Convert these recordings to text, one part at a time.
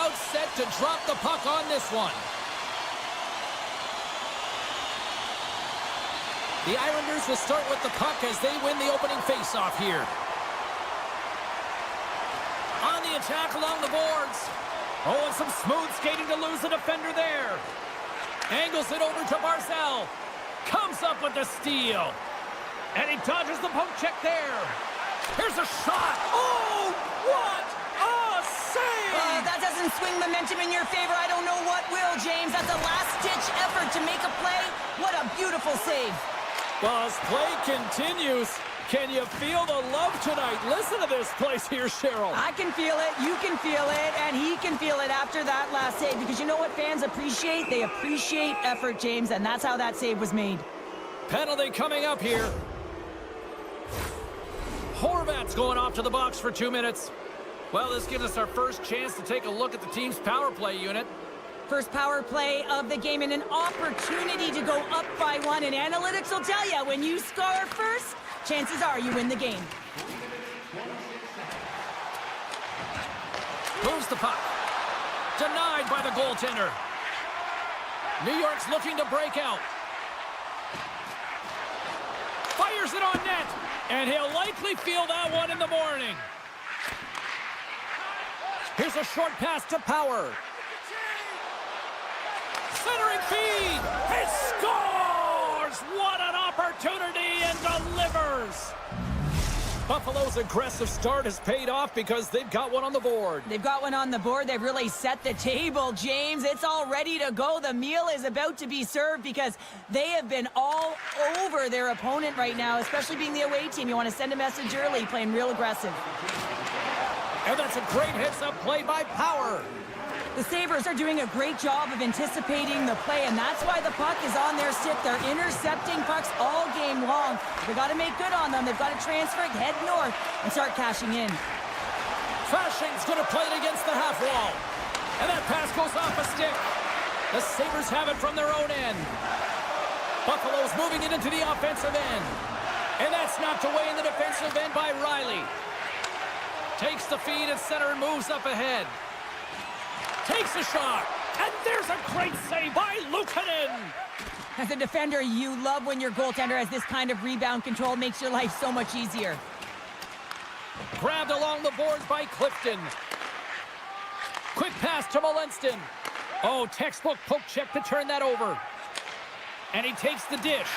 about set to drop the puck on this one. The Islanders will start with the puck as they win the opening faceoff here. On the attack along the boards. Oh, and some smooth skating to lose the defender there. Angles it over to Barzal. Comes up with the steal. And he dodges the poke check there. Here's a shot. Oh, what a save! That doesn't swing momentum in your favor. I don't know what will, James. That's a last-ditch effort to make a play. What a beautiful save. Well, as play continues, can you feel the love tonight? Listen to this place here, Cheryl. I can feel it, you can feel it, and he can feel it after that last save. Because you know what fans appreciate? They appreciate effort, James, and that's how that save was made. Penalty coming up here. Horvat's going off to the box for 2 minutes. Well, this gives us our first chance to take a look at the team's power play unit. First power play of the game and an opportunity to go up by 1. And analytics will tell you, when you score first, chances are you win the game. Moves the puck. Denied by the goaltender. New York's looking to break out. Fires it on net. And he'll likely feel that one in the morning. Here's a short pass to Power. Centering feed. He scores! What an opportunity, and delivers! Buffalo's aggressive start has paid off because they've got one on the board. They've got one on the board. They've really set the table, James. It's all ready to go. The meal is about to be served because they have been all over their opponent right now, especially being the away team. You want to send a message early, playing real aggressive. And that's a great heads-up play by Power. The Sabres are doing a great job of anticipating the play, and that's why the puck is on their stick. They're intercepting pucks all game long. They've got to make good on them. They've got to transfer it, head north, and start cashing in. Fashing's going to play it against the half wall. And that pass goes off a stick. The Sabres have it from their own end. Buffalo's moving it into the offensive end. And that's knocked away in the defensive end by Riley. Takes the feed at center and moves up ahead. Takes a shot, and there's a great save by Luukkonen. As a defender, you love when your goaltender has this kind of rebound control. Makes your life so much easier. Grabbed along the boards by Clifton. Quick pass to Molenston. Oh, textbook poke check to turn that over. And he takes the dish.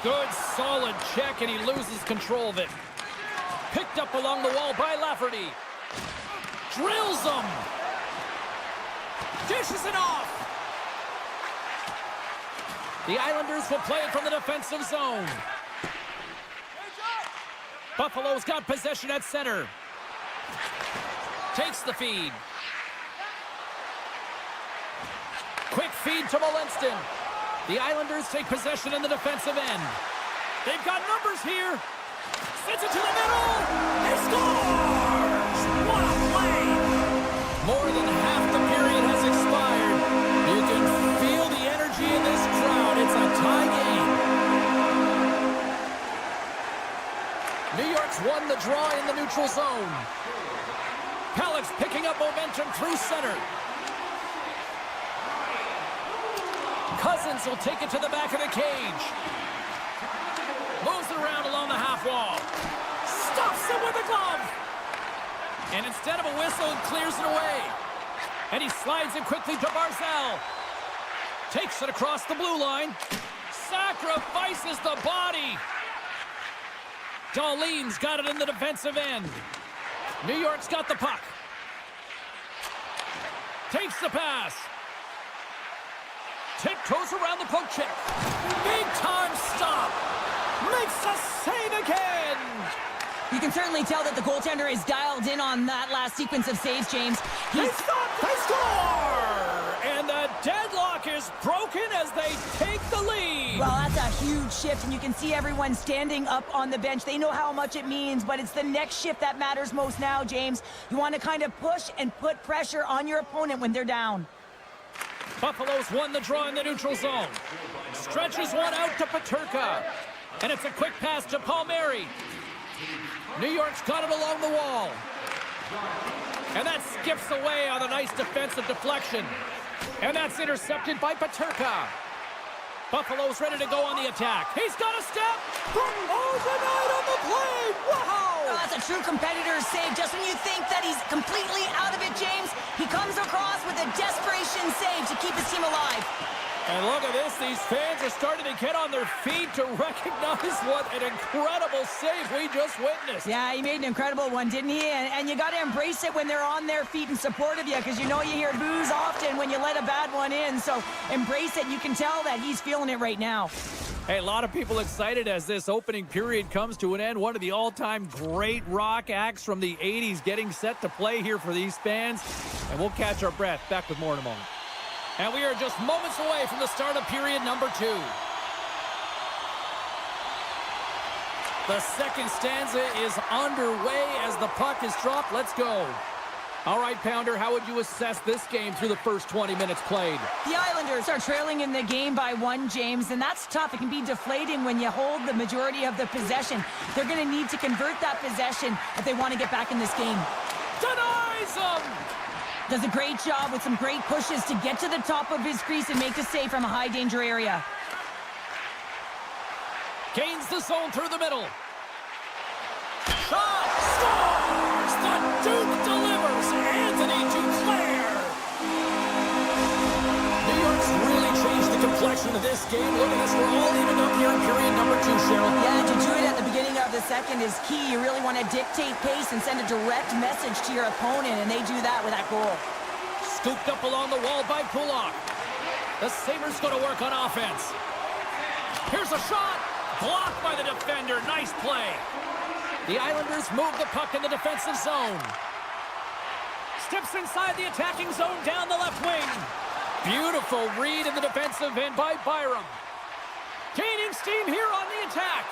Good, solid check, and he loses control of it. Picked up along the wall by Lafferty. Drills them. Dishes it off. The Islanders will play it from the defensive zone. Buffalo's got possession at center. Takes the feed. Quick feed to Molenston. The Islanders take possession in the defensive end. They've got numbers here. Sends it to the middle. He scores! What a play! More than half the period has expired. You can feel the energy in this crowd. It's a tie game. New York's won the draw in the neutral zone. Halleck's picking up momentum through center. Cousins will take it to the back of the cage. Moves it around along the half wall. Stuffs it with a glove. And instead of a whistle, it clears it away. And he slides it quickly to Barzal. Takes it across the blue line. Sacrifices the body. Dahlin's got it in the defensive end. New York's got the puck. Takes the pass. Tiptoes around the poke check. Big time stop. Makes a save again. You can certainly tell that the goaltender is dialed in on that last sequence of saves, James. They stop. They score. And the deadlock is broken as they take the lead. Well, that's a huge shift, and you can see everyone standing up on the bench. They know how much it means, but it's the next shift that matters most now, James. You want to kind of push and put pressure on your opponent when they're down. Buffalo's won the draw in the neutral zone. Stretches one out to Peterka. And it's a quick pass to Palmieri. New York's got it along the wall. And that skips away on a nice defensive deflection. And that's intercepted by Paterka. Buffalo's ready to go on the attack. He's got a step. Oh, denied on the play. Wow! Oh, that's a true competitor's save. Just when you think that he's completely out of it, James, he comes across with a desperation save to keep his team alive. And look at this. These fans are starting to get on their feet to recognize what an incredible save we just witnessed. Yeah, he made an incredible one, didn't he? And you got to embrace it when they're on their feet in support of you, because you know you hear boos often when you let a bad one in. So embrace it. You can tell that he's feeling it right now. Hey, a lot of people excited as this opening period comes to an end. One of the all-time great rock acts from the 80s getting set to play here for these fans. And we'll catch our breath. Back with more in a moment. And we are just moments away from the start of period number 2. The second stanza is underway as the puck is dropped. Let's go. All right, Pounder, how would you assess this game through the first 20 minutes played? The Islanders are trailing in the game by 1, James, and that's tough. It can be deflating when you hold the majority of the possession. They're going to need to convert that possession if they want to get back in this game. Denies them! Does a great job with some great pushes to get to the top of his crease and make the save from a high-danger area. Gains the zone through the middle. Shot! Scores! The Duke delivers! Anthony Duclair! New York's really changed the complexion of this game. Look at this. We're all even up here in period number 2, Cheryl. Yeah, to do it at the beginning of the second is key. You really want to dictate pace and send a direct message to your opponent, and they do that with that goal. Scooped up along the wall by Pulak. The Sabres going to work on offense. Here's a shot. Blocked by the defender. Nice play. The Islanders move the puck in the defensive zone. Steps inside the attacking zone down the left wing. Beautiful read in the defensive end by Byram. Gaining steam here on the attack.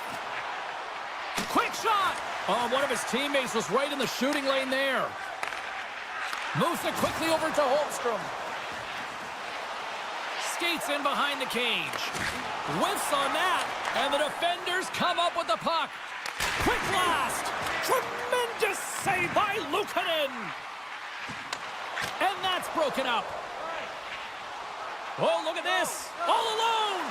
Quick shot. Oh, one of his teammates was right in the shooting lane there. Moves it quickly over to Holmstrom. Skates in behind the cage. Whiffs on that. And the defenders come up with the puck. Quick blast. Tremendous save by Luukkonen. And that's broken up. Oh, look at this. All alone.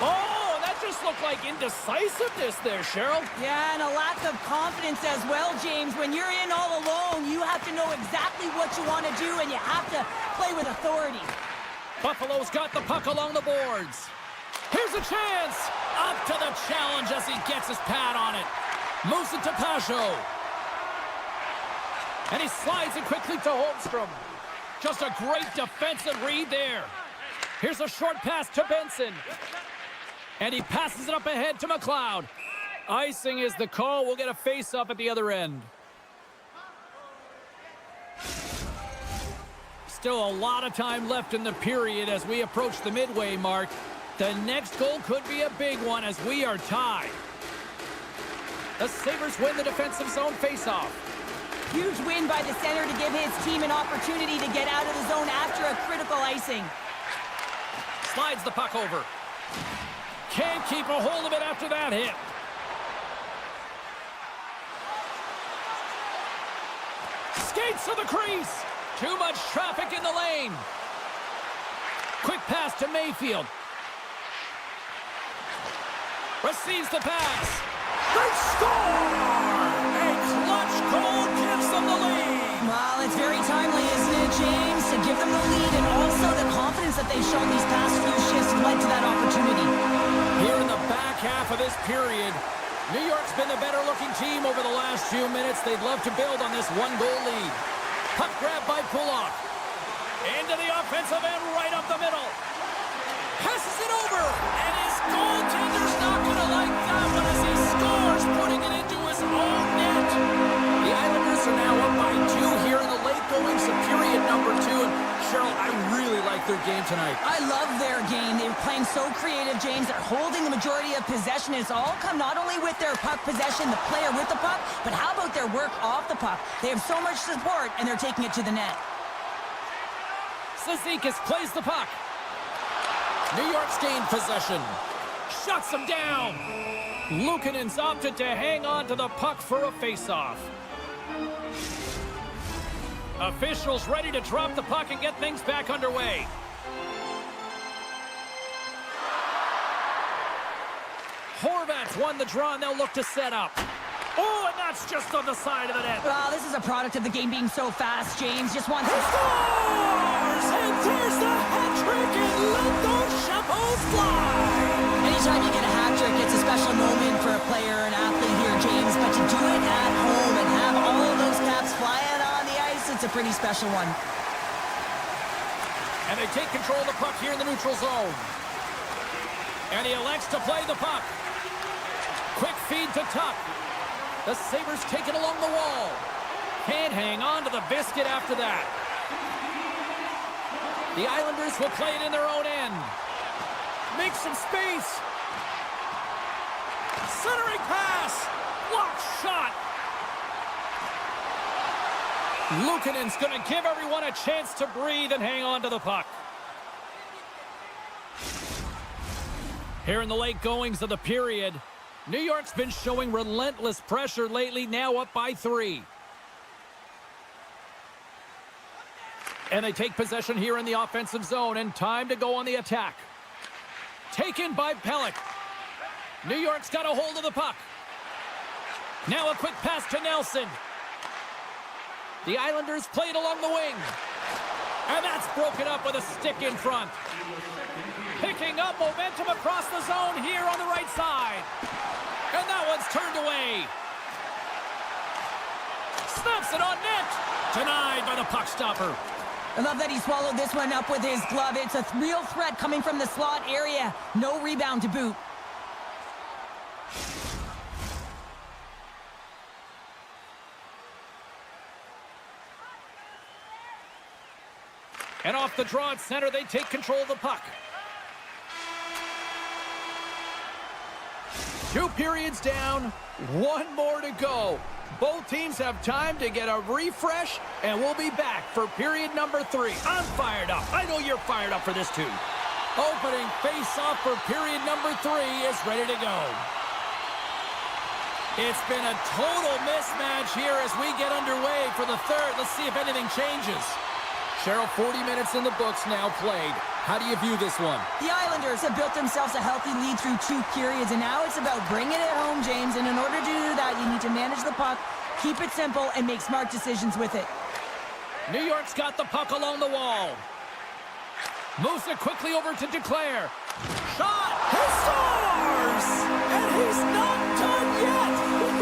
Oh, that just looked like indecisiveness there, Cheryl. Yeah, and a lack of confidence as well, James. When you're in all alone, you have to know exactly what you want to do, and you have to play with authority. Buffalo's got the puck along the boards. Here's a chance. Up to the challenge as he gets his pad on it. Moves it to Pajot. And he slides it quickly to Holmstrom. Just a great defensive read there. Here's a short pass to Benson. And he passes it up ahead to McLeod. Icing is the call. We'll get a face-off at the other end. Still a lot of time left in the period as we approach the midway mark. The next goal could be a big one as we are tied. The Sabres win the defensive zone face-off. Huge win by the center to give his team an opportunity to get out of the zone after a critical icing. Slides the puck over. Can't keep a hold of it after that hit. Skates to the crease. Too much traffic in the lane. Quick pass to Mayfield. Receives the pass. They score! A clutch goal gives them the lead. Well, it's very timely, isn't it, James? To give them the lead, and also the confidence that they've shown these past few shifts led to that opportunity. Here in the back half of this period, New York's been the better-looking team over the last few minutes. They'd love to build on this one-goal lead. Puck grab by Pulak. Into the offensive end, right up the middle. Passes it over, and his goaltender's not going to like that one as he scores, putting it into his own net. The Islanders are now up by 2 here in the late goings of period number 2. And Cheryl, I really like their game tonight. I love their game. They're playing so creative, James. They're holding the majority of possession. It's all come not only with their puck possession, the player with the puck, but how about their work off the puck? They have so much support, and they're taking it to the net. Cizikas plays the puck. New York's gained possession. Shuts him down. Luukkonen's opted to hang on to the puck for a face-off. Officials ready to drop the puck and get things back underway. Horvat's won the draw, and they'll look to set up. Oh, and that's just on the side of the net. Well, this is a product of the game being so fast. James just wants to... Scores! And there's the hat trick, and let those chapeaus fly! Anytime you get a hat trick, it's a special moment for a player, an athlete here, James. But to do it at home and have all of those caps flying on the ice, it's a pretty special one. And they take control of the puck here in the neutral zone. And he elects to play the puck. Quick feed to Tuck. The Sabres take it along the wall. Can't hang on to the biscuit after that. The Islanders will play it in their own end. Make some space. Centering pass. Blocked shot. Luukkonen's going to give everyone a chance to breathe and hang on to the puck. Here in the late goings of the period, New York's been showing relentless pressure lately, now up by 3. And they take possession here in the offensive zone, and time to go on the attack. Taken by Pelech. New York's got a hold of the puck. Now a quick pass to Nelson. The Islanders play it along the wing. And that's broken up with a stick in front. Picking up momentum across the zone here on the right side. And that one's turned away. Snaps it on net. Denied by the puck stopper. I love that he swallowed this one up with his glove. It's a real threat coming from the slot area. No rebound to boot. And off the draw at center, they take control of the puck. 2 periods down, 1 more to go. Both teams have time to get a refresh, and we'll be back for period number 3. I'm fired up. I know you're fired up for this too. Opening face-off for period number 3 is ready to go. It's been a total mismatch here as we get underway for the 3rd. Let's see if anything changes. Cheryl, 40 minutes in the books now played. How do you view this one? The Islanders have built themselves a healthy lead through 2 periods, and now it's about bringing it home, James. And in order to do that, you need to manage the puck, keep it simple, and make smart decisions with it. New York's got the puck along the wall. Moves it quickly over to Declare. Shot! He scores! And he's not done yet!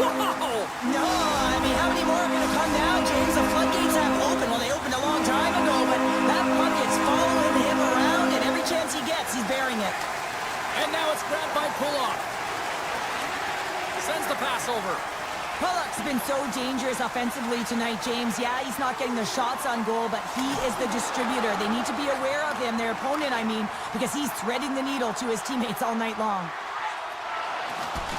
Wow! No, I mean, how many more are going to come now, James? The floodgates have opened. Well, they opened a long time ago, but that puck is following him around, and every chance he gets, he's bearing it. And now it's grabbed by Pulock. Sends the pass over. Pulock's been so dangerous offensively tonight, James. Yeah, he's not getting the shots on goal, but he is the distributor. They need to be aware of him, their opponent, I mean, because he's threading the needle to his teammates all night long.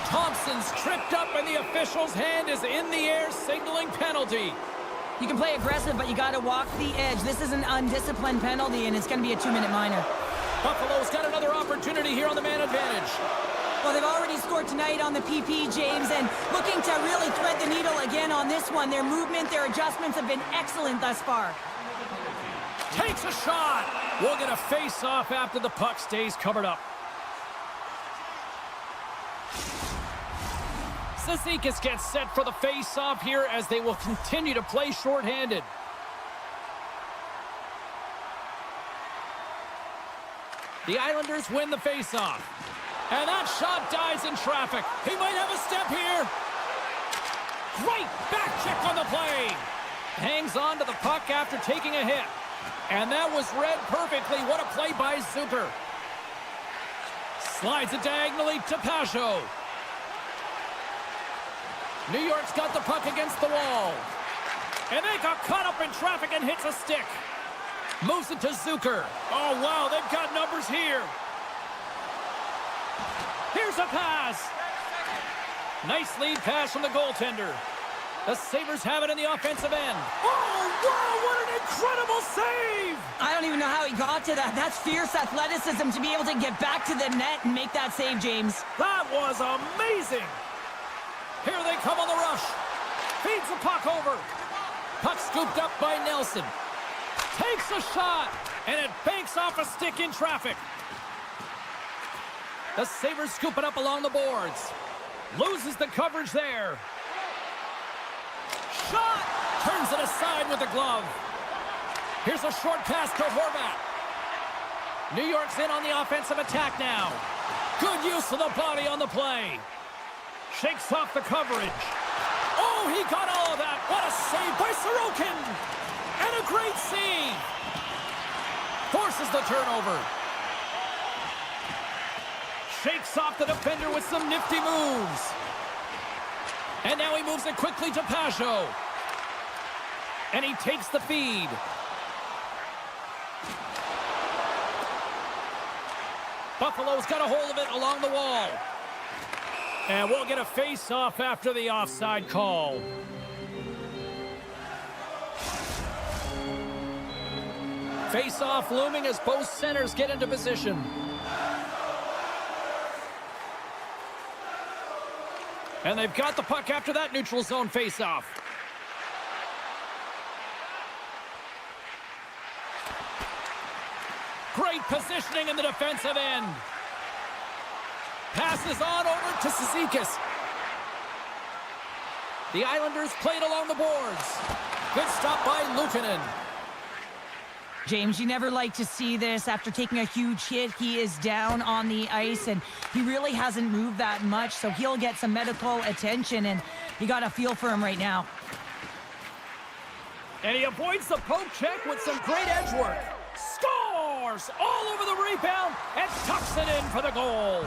Thompson's tripped up, and the official's hand is in the air, signaling penalty. You can play aggressive, but you got to walk the edge. This is an undisciplined penalty, and it's going to be a 2-minute minor. Buffalo's got another opportunity here on the man advantage. Well, they've already scored tonight on the PP, James, and looking to really thread the needle again on this one. Their movement, their adjustments have been excellent thus far. Takes a shot. We'll get a face-off after the puck stays covered up. Cizikas gets set for the face-off here as they will continue to play shorthanded. The Islanders win the face-off. And that shot dies in traffic. He might have a step here. Great back check on the play. Hangs on to the puck after taking a hit. And that was read perfectly. What a play by Zucker. Slides it diagonally to Pajot. New York's got the puck against the wall. And they got caught up in traffic and hits a stick. Moves it to Zucker. Oh, wow, they've got numbers here. Here's a pass. Nice lead pass from the goaltender. The Sabres have it in the offensive end. Oh, wow, what an incredible save! I don't even know how he got to that. That's fierce athleticism to be able to get back to the net and make that save, James. That was amazing. Here they come on the rush. Feeds the puck over. Puck scooped up by Nelson. Takes a shot, and it banks off a stick in traffic. The Sabres scoop it up along the boards. Loses the coverage there. Shot! Turns it aside with the glove. Here's a short pass to Horvat. New York's in on the offensive attack now. Good use of the body on the play. Shakes off the coverage. Oh, he got all of that. What a save by Sorokin. And a great save. Forces the turnover. Shakes off the defender with some nifty moves. And now he moves it quickly to Pajot. And he takes the feed. Buffalo's got a hold of it along the wall. And we'll get a face-off after the offside call. Face-off looming as both centers get into position. And they've got the puck after that neutral zone face-off. Great positioning in the defensive end. Passes on over to Cizikas. The Islanders played along the boards. Good stop by Luukkonen. James, you never like to see this. After taking a huge hit, he is down on the ice, and he really hasn't moved that much, so he'll get some medical attention, and you got a feel for him right now. And he avoids the poke check with some great edge work. Scores! All over the rebound and tucks it in for the goal.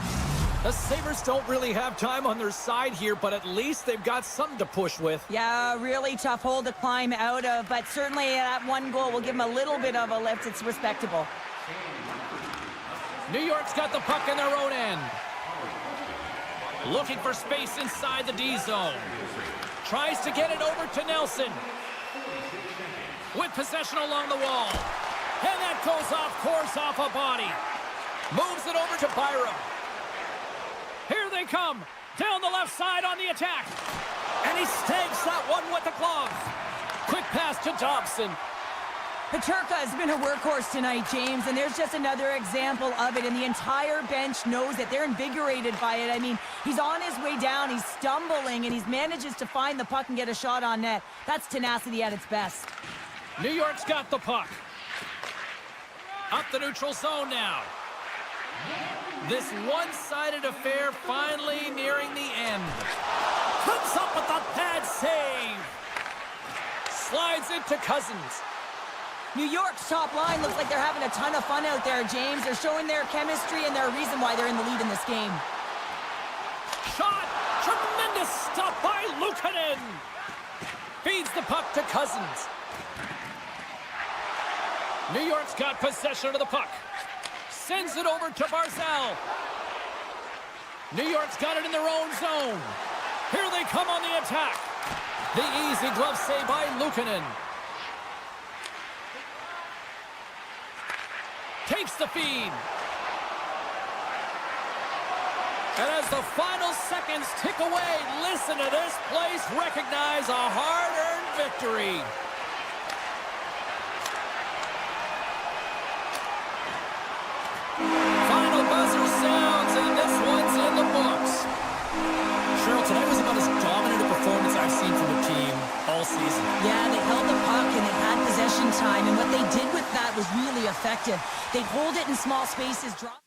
The Sabres don't really have time on their side here, but at least they've got something to push with. Yeah, really tough hole to climb out of, but certainly that one goal will give them a little bit of a lift. It's respectable. New York's got the puck in their own end. Looking for space inside the D zone. Tries to get it over to Nelson. With possession along the wall. And that goes off course off a body. Moves it over to Byram. Here they come. Down the left side on the attack. And he snags that one with the glove. Quick pass to Dobson. Peterka has been a workhorse tonight, James, and there's just another example of it, and the entire bench knows it. They're invigorated by it. I mean, he's on his way down, he's stumbling, and he manages to find the puck and get a shot on net. That's tenacity at its best. New York's got the puck. Up the neutral zone now. This one-sided affair finally nearing the end. Comes up with a bad save. Slides it to Cousins. New York's top line looks like they're having a ton of fun out there, James. They're showing their chemistry and their reason why they're in the lead in this game. Shot! Tremendous stop by Luukkonen. Feeds the puck to Cousins. New York's got possession of the puck. Sends it over to Barzal. New York's got it in their own zone. Here they come on the attack. The easy glove save by Luukkonen. Takes the feed. And as the final seconds tick away, listen to this place recognize a hard-earned victory. Final buzzer sounds, and this one's in the books. Cheryl, tonight was about as dominant a performance I've seen from the team all season. Yeah, they held the puck and they had possession time, and what they did with that was really effective. They hold it in small spaces, drop.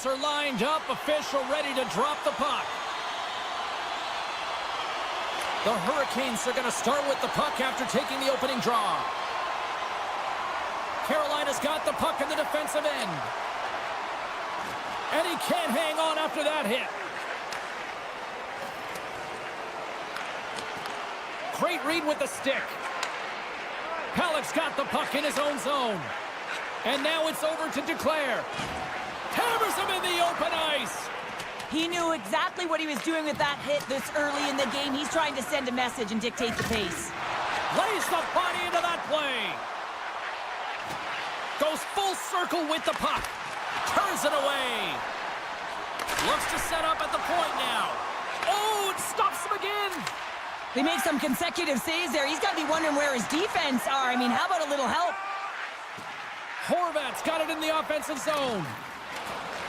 Sabres are lined up, official ready to drop the puck. The Hurricanes are going to start with the puck after taking the opening draw. Carolina's got the puck in the defensive end. And he can't hang on after that hit. Great read with the stick. Halleck's got the puck in his own zone. And now it's over to Duclair. Hammers him in the open ice. He knew exactly what he was doing with that hit this early in the game. He's trying to send a message and dictate the pace. Lays the body into that play. Goes full circle with the puck. Turns it away. Looks to set up at the point now. Oh, it stops him again. They make some consecutive saves there. He's got to be wondering where his defense are. I mean, how about a little help? Horvat's got it in the offensive zone.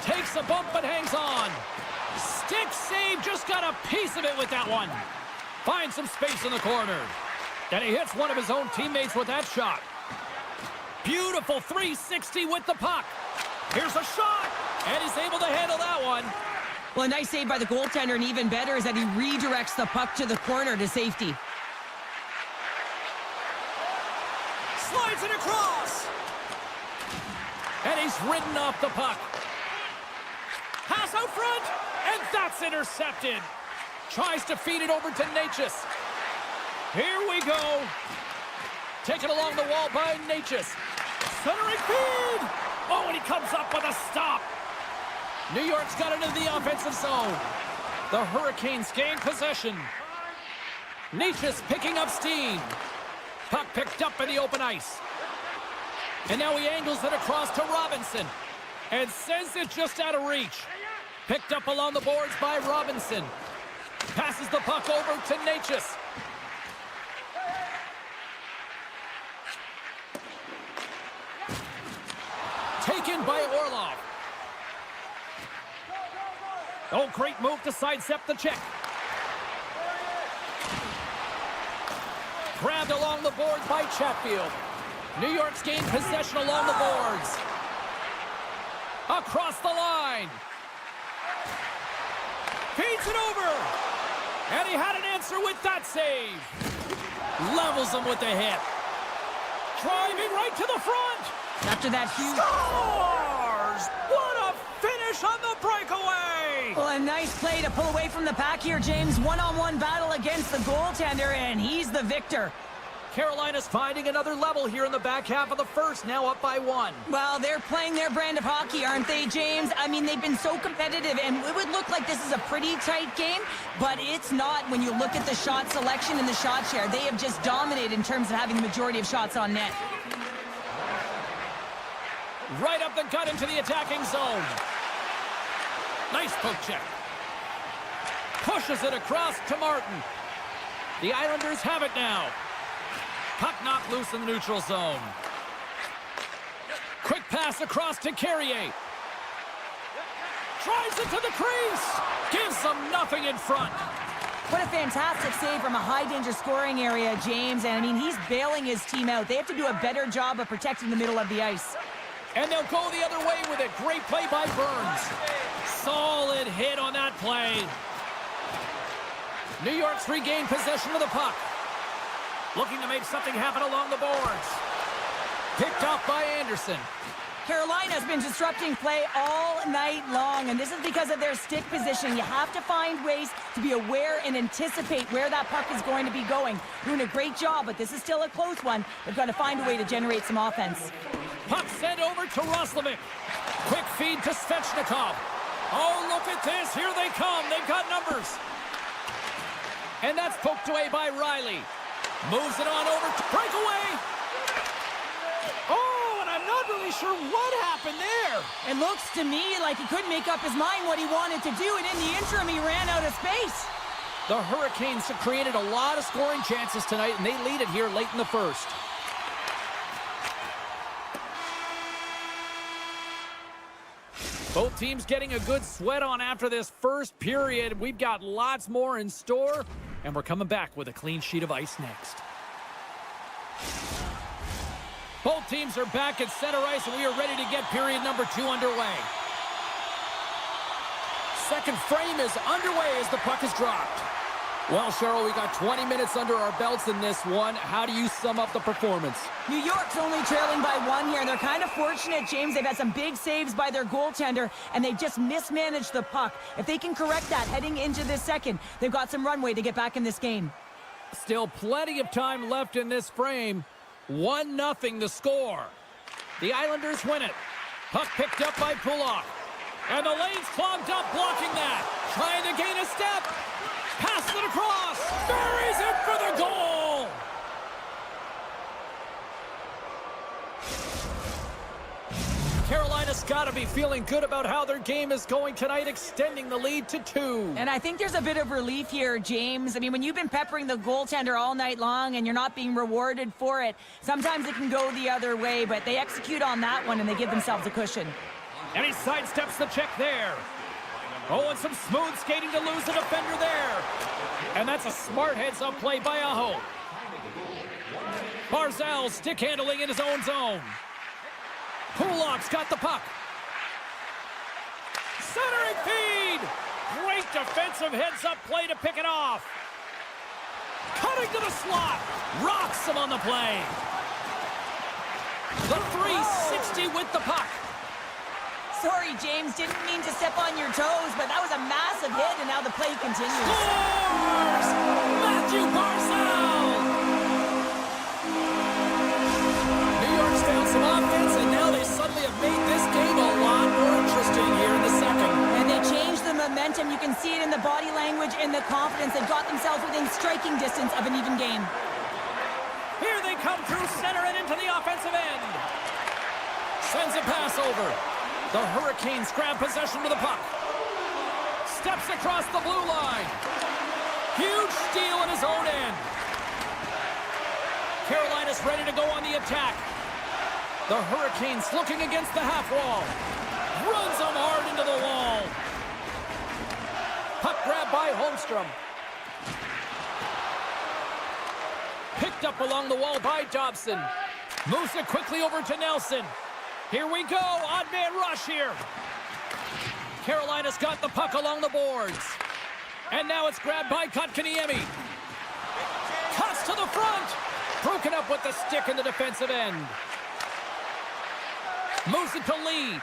Takes a bump but hangs on. Stick save, just got a piece of it with that one. Finds some space in the corner. And he hits one of his own teammates with that shot. Beautiful 360 with the puck. Here's a shot, and he's able to handle that one. Well, a nice save by the goaltender, and even better is that he redirects the puck to the corner to safety. Slides it across. And he's ridden off the puck. Pass out front, and that's intercepted. Tries to feed it over to Natchez. Here we go. Taken along the wall by Natchez. Centering feed. Oh, and he comes up with a stop. New York's got it into the offensive zone. The Hurricanes gain possession. Natchez picking up steam. Puck picked up in the open ice. And now he angles it across to Robinson. And sends it just out of reach. Picked up along the boards by Robinson. Passes the puck over to Natchez. Taken by Orlov. Oh, great move to sidestep the check. Grabbed along the boards by Chatfield. New York's gained possession along the boards. Across the line. Feeds it over. And he had an answer with that save. Levels him with the hit. Driving right to the front. After that huge... Scores! What a finish on the breakaway! Well, a nice play to pull away from the pack here, James. One-on-one battle against the goaltender, and he's the victor. Carolina's finding another level here in the back half of the first, now up by 1. Well, they're playing their brand of hockey, aren't they, James? I mean, they've been so competitive, and it would look like this is a pretty tight game, but it's not when you look at the shot selection and the shot share. They have just dominated in terms of having the majority of shots on net. Right up the gut into the attacking zone. Nice poke check. Pushes it across to Martin. The Islanders have it now. Puck knocked loose in the neutral zone. Quick pass across to Carrier. Drives it to the crease. Gives them nothing in front. What a fantastic save from a high-danger scoring area, James. And, I mean, he's bailing his team out. They have to do a better job of protecting the middle of the ice. And they'll go the other way with it. Great play by Burns. Solid hit on that play. New York's regained possession of the puck. Looking to make something happen along the boards. Picked off by Anderson. Carolina's been disrupting play all night long, and this is because of their stick position. You have to find ways to be aware and anticipate where that puck is going to be going. Doing a great job, but this is still a close one. They've got to find a way to generate some offense. Puck sent over to Roslovic. Quick feed to Svechnikov. Oh, look at this. Here they come. They've got numbers. And that's poked away by Riley. Moves it on over to breakaway. Oh, and I'm not really sure what happened there. It looks to me like he couldn't make up his mind what he wanted to do, and in the interim, he ran out of space. The Hurricanes have created a lot of scoring chances tonight, and they lead it here late in the first. Both teams getting a good sweat on after this first period. We've got lots more in store, and we're coming back with a clean sheet of ice next. Both teams are back at center ice, and we are ready to get period number 2 underway. Second frame is underway as the puck is dropped. Well, Cheryl, we got 20 minutes under our belts in this one. How do you sum up the performance? New York's only trailing by 1 here, and they're kind of fortunate, James. They've had some big saves by their goaltender, and they've just mismanaged the puck. If they can correct that heading into this second, they've got some runway to get back in this game. Still plenty of time left in this frame. 1-0 the score. The Islanders win it. Puck picked up by Pulock. And the lane's clogged up, blocking that. Trying to gain a step. Pass it across. Buries it for the goal. Carolina's got to be feeling good about how their game is going tonight, extending the lead to 2. And I think there's a bit of relief here, James. I mean, when you've been peppering the goaltender all night long and you're not being rewarded for it, sometimes it can go the other way, but they execute on that one and they give themselves a cushion. And he sidesteps the check there. Oh, and some smooth skating to lose the defender there. And that's a smart heads-up play by Aho. Barzal stick handling in his own zone. Pulock's got the puck. Centering feed. Great defensive heads-up play to pick it off. Cutting to the slot. Rocks him on the play. The 360 with the puck. Sorry, James, didn't mean to step on your toes, but that was a massive hit, and now the play continues. Scores! Matthew Barzal! New York's found some offense, and now they suddenly have made this game a lot more interesting here in the second. And they changed the momentum. You can see it in the body language and the confidence. They've got themselves within striking distance of an even game. Here they come through center and into the offensive end. Sends a pass over. The Hurricanes grab possession with the puck. Steps across the blue line. Huge steal in his own end. Carolina's ready to go on the attack. The Hurricanes looking against the half wall. Runs them hard into the wall. Puck grab by Holmstrom. Picked up along the wall by Dobson. Moves it quickly over to Nelson. Here we go, odd man rush here. Carolina's got the puck along the boards. And now it's grabbed by Kotkaniemi. Cuts to the front. Broken up with the stick in the defensive end. Moves it to Lee.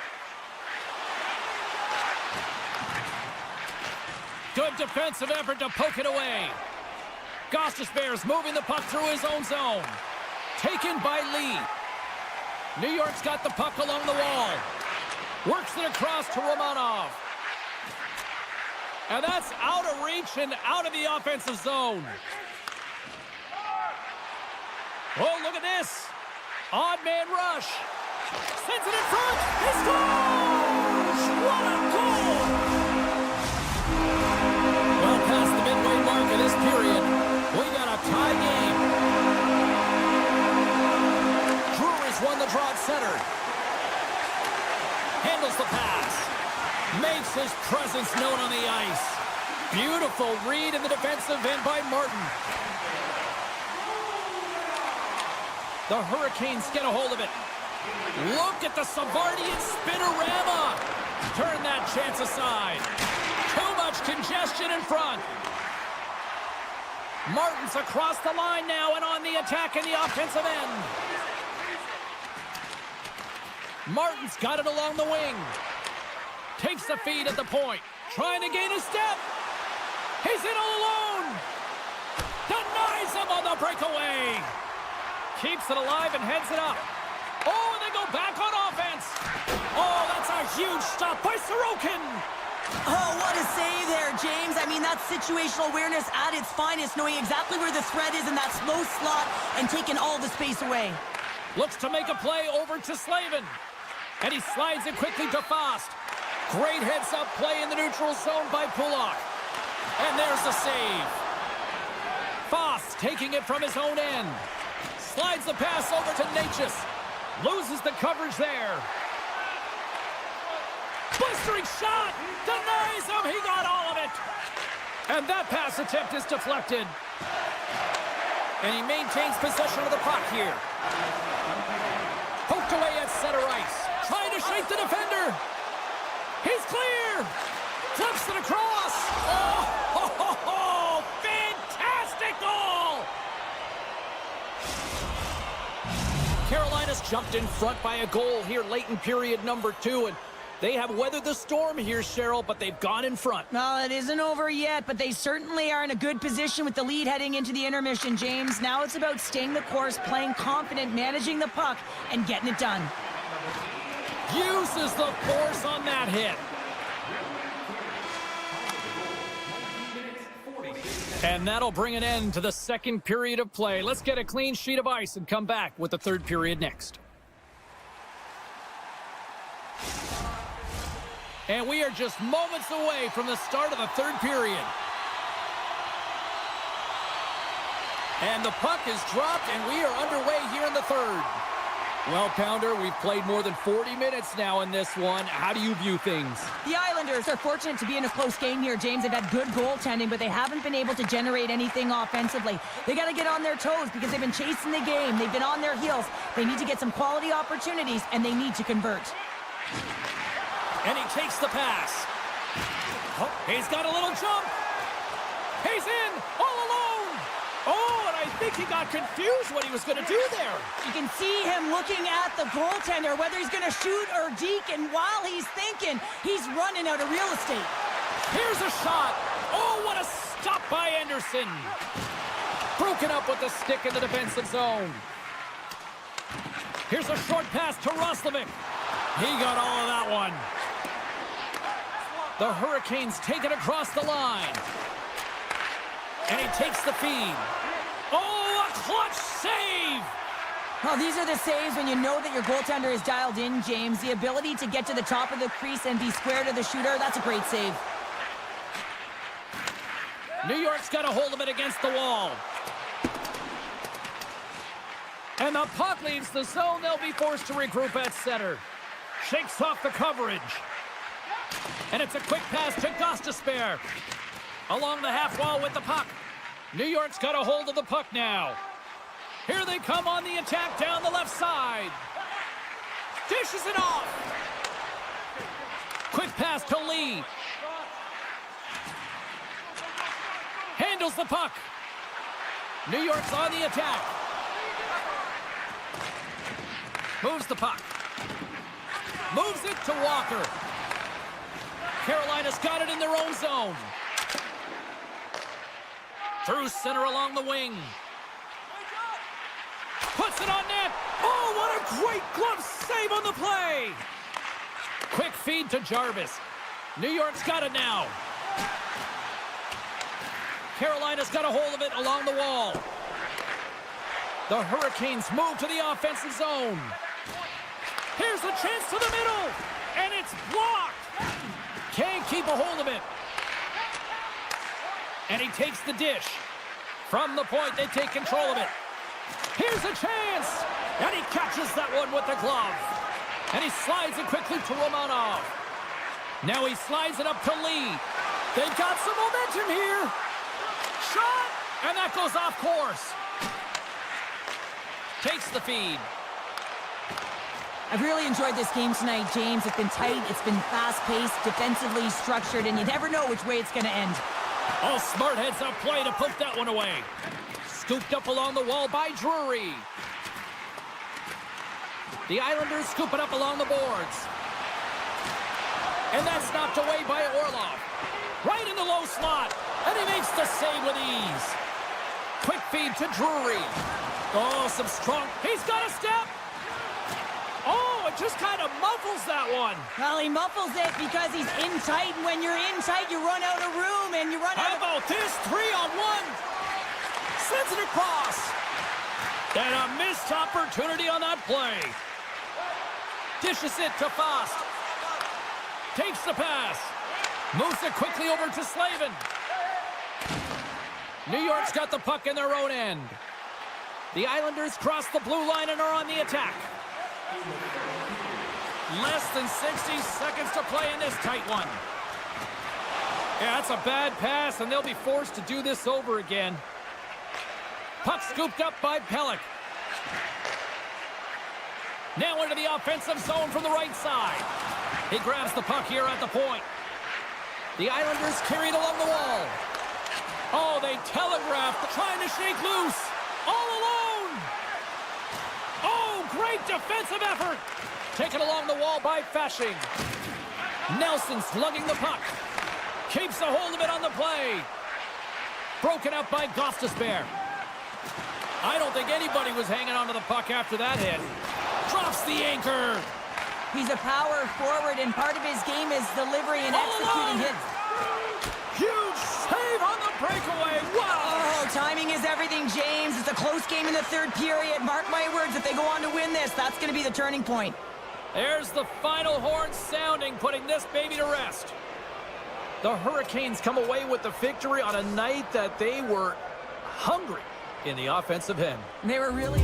Good defensive effort to poke it away. Gostisbehere's moving the puck through his own zone. Taken by Lee. New York's got the puck along the wall. Works it across to Romanov. And that's out of reach and out of the offensive zone. Oh, look at this. Odd man rush. Sends it in front. He scores! What a goal! Well past the midway mark of this period, we got a tie game. Won the draw at center. Handles the pass. Makes his presence known on the ice. Beautiful read in the defensive end by Martin. The Hurricanes get a hold of it. Look at the Savardian spinorama. Turn that chance aside. Too much congestion in front. Martin's across the line now and on the attack in the offensive end. Martin's got it along the wing. Takes the feed at the point. Trying to gain a step. He's in all alone. Denies him on the breakaway. Keeps it alive and heads it up. Oh, and they go back on offense. Oh, that's a huge stop by Sorokin. Oh, what a save there, James. I mean, that's situational awareness at its finest, knowing exactly where the threat is in that slow slot and taking all the space away. Looks to make a play over to Slavin. And he slides it quickly to Fost. Great heads-up play in the neutral zone by Pulock. And there's the save. Fost taking it from his own end. Slides the pass over to Natchez. Loses the coverage there. Blistering shot! Denies him! He got all of it! And that pass attempt is deflected. And he maintains possession of the puck here. Poked away at center ice. Trying to shake the defender. He's clear. Flips it jumped in front by a goal here late in period number 2, and they have weathered the storm here, Cheryl, but they've gone in front. Well, it isn't over yet, but they certainly are in a good position with the lead heading into the intermission, James. Now it's about staying the course, playing confident, managing the puck, and getting it done. Uses the force on that hit. And that'll bring an end to the second period of play. Let's get a clean sheet of ice and come back with the third period next. And we are just moments away from the start of the third period. And the puck is dropped, and we are underway here in the third. Well, Pounder, we've played more than 40 minutes now in this one. How do you view things? The Islanders are fortunate to be in a close game here, James. They've had good goaltending, but they haven't been able to generate anything offensively. They got to get on their toes because they've been chasing the game. They've been on their heels. They need to get some quality opportunities, and they need to convert. And he takes the pass. Oh, he's got a little jump. He's in all alone. Oh, and I think he got confused what he was going to do there. You can see him looking at the goaltender, whether he's going to shoot or deke, and while he's thinking, he's running out of real estate. Here's a shot. Oh, what a stop by Anderson. Broken up with the stick in the defensive zone. Here's a short pass to Roslovic. He got all of that one. The Hurricanes take it across the line. And he takes the feed. Oh, a clutch save! Well, these are the saves when you know that your goaltender is dialed in, James. The ability to get to the top of the crease and be square to the shooter, that's a great save. New York's got a hold of it against the wall. And the puck leaves the zone. They'll be forced to regroup at center. Shakes off the coverage. And it's a quick pass to Gostisbehere. Along the half wall with the puck. New York's got a hold of the puck now. Here they come on the attack down the left side. Dishes it off. Quick pass to Lee. Handles the puck. New York's on the attack. Moves the puck. Moves it to Walker. Carolina's got it in their own zone. Through center along the wing. Puts it on net. Oh, what a great glove save on the play. Quick feed to Jarvis. New York's got it now. Carolina's got a hold of it along the wall. The Hurricanes move to the offensive zone. Here's the chance to the middle. And it's blocked. Can't keep a hold of it. And he takes the dish. From the point, they take control of it. Here's a chance. And he catches that one with the glove. And he slides it quickly to Romanov. Now he slides it up to Lee. They've got some momentum here. Shot. And that goes off course. Takes the feed. I've really enjoyed this game tonight, James. It's been tight, it's been fast-paced, defensively structured, and you never know which way it's going to end. Oh, smart heads up play to put that one away. Scooped up along the wall by Drury. The Islanders scoop it up along the boards. And that's knocked away by Orlov. Right in the low slot. And he makes the save with ease. Quick feed to Drury. Oh, some strong... He's got a step! Oh, it just kind of muffles that one. Well, he muffles it because he's in tight, and when you're in tight, you run out of room, and you run out of... How about this? 3-on-1. Sends it across. And a missed opportunity on that play. Dishes it to Fost. Takes the pass. Moves it quickly over to Slavin. New York's got the puck in their own end. The Islanders cross the blue line and are on the attack. Less than 60 seconds to play in this tight one. Yeah, that's a bad pass, and they'll be forced to do this over again. Puck scooped up by Pelech. Now into the offensive zone from the right side. He grabs the puck here at the point. The Islanders carried along the wall. Oh, they telegraphed, trying to shake loose. All alone. Oh, great Great defensive effort. Taken along the wall by Fashing. Nelson slugging the puck. Keeps a hold of it on the play. Broken up by Gostisbehere. I don't think anybody was hanging onto the puck after that hit. Drops the anchor. He's a power forward, and part of his game is delivering and executing hits. Huge save on the breakaway. Wow. Oh, timing is everything, James. It's a close game in the third period. Mark my words, if they go on to win this, that's going to be the turning point. There's the final horn sounding, putting this baby to rest. The Hurricanes come away with the victory on a night that they were hungry in the offensive end. They were really...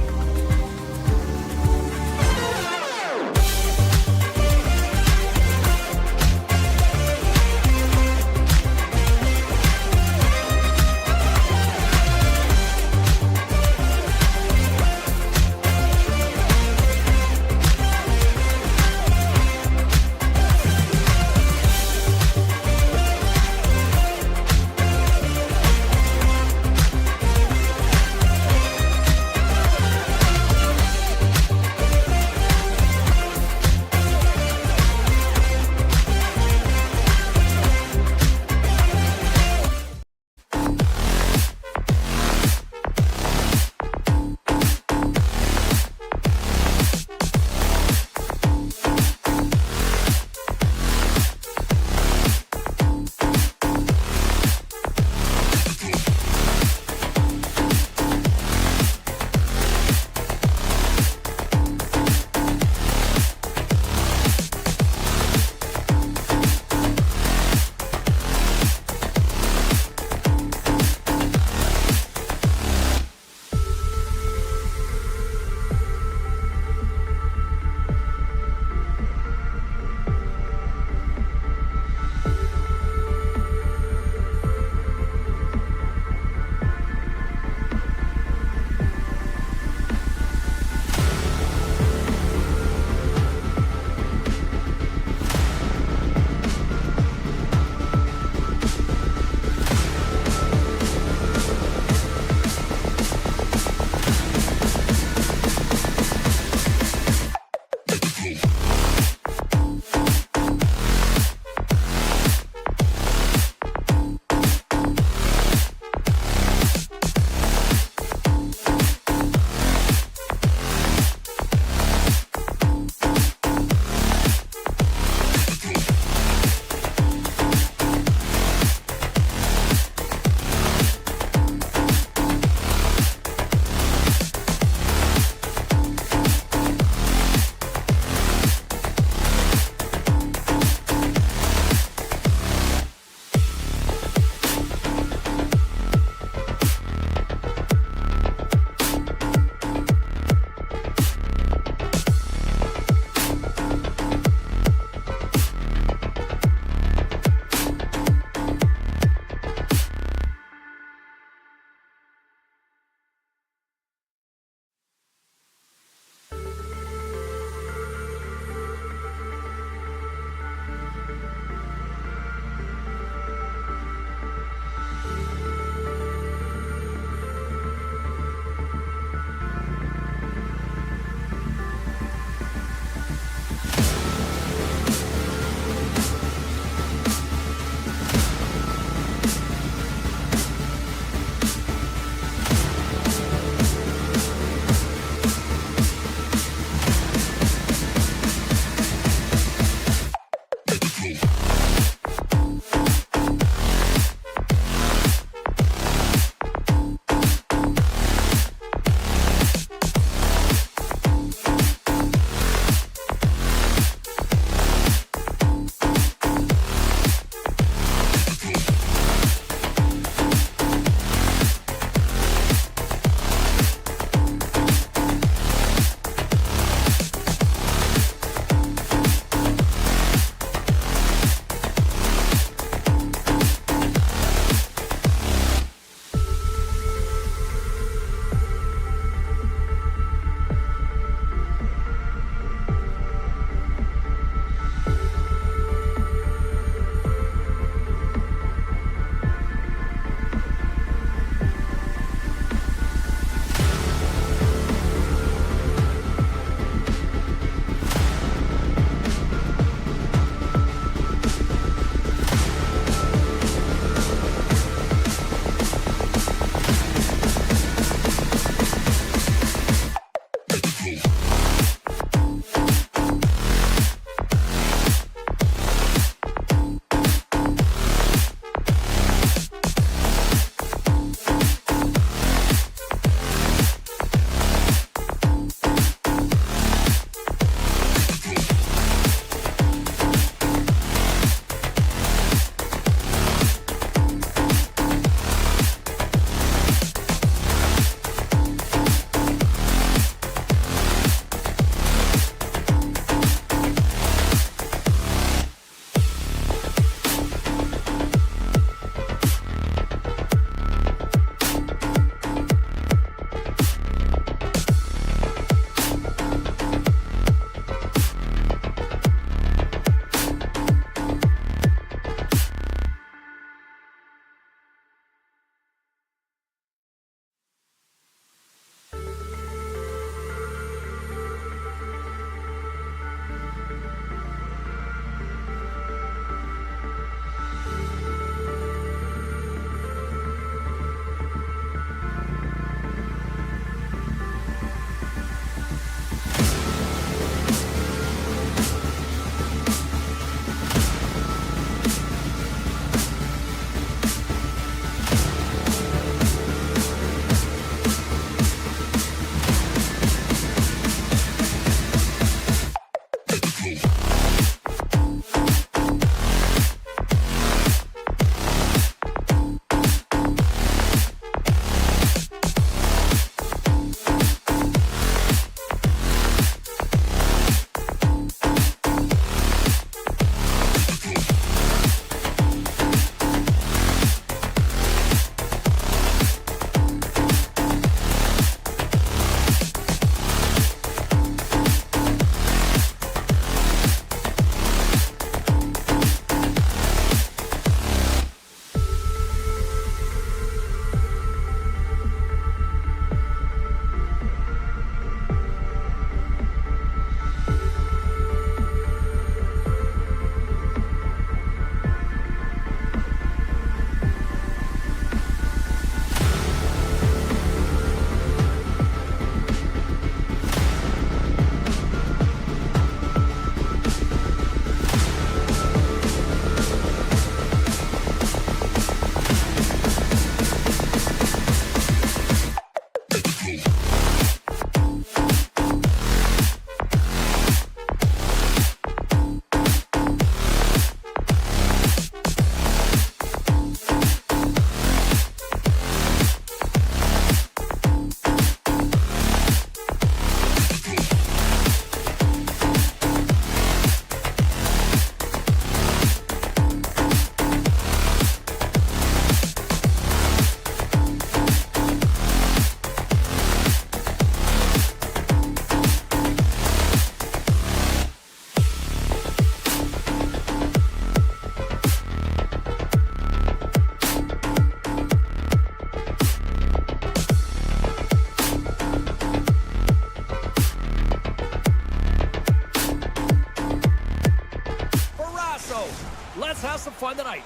Let's have some fun tonight.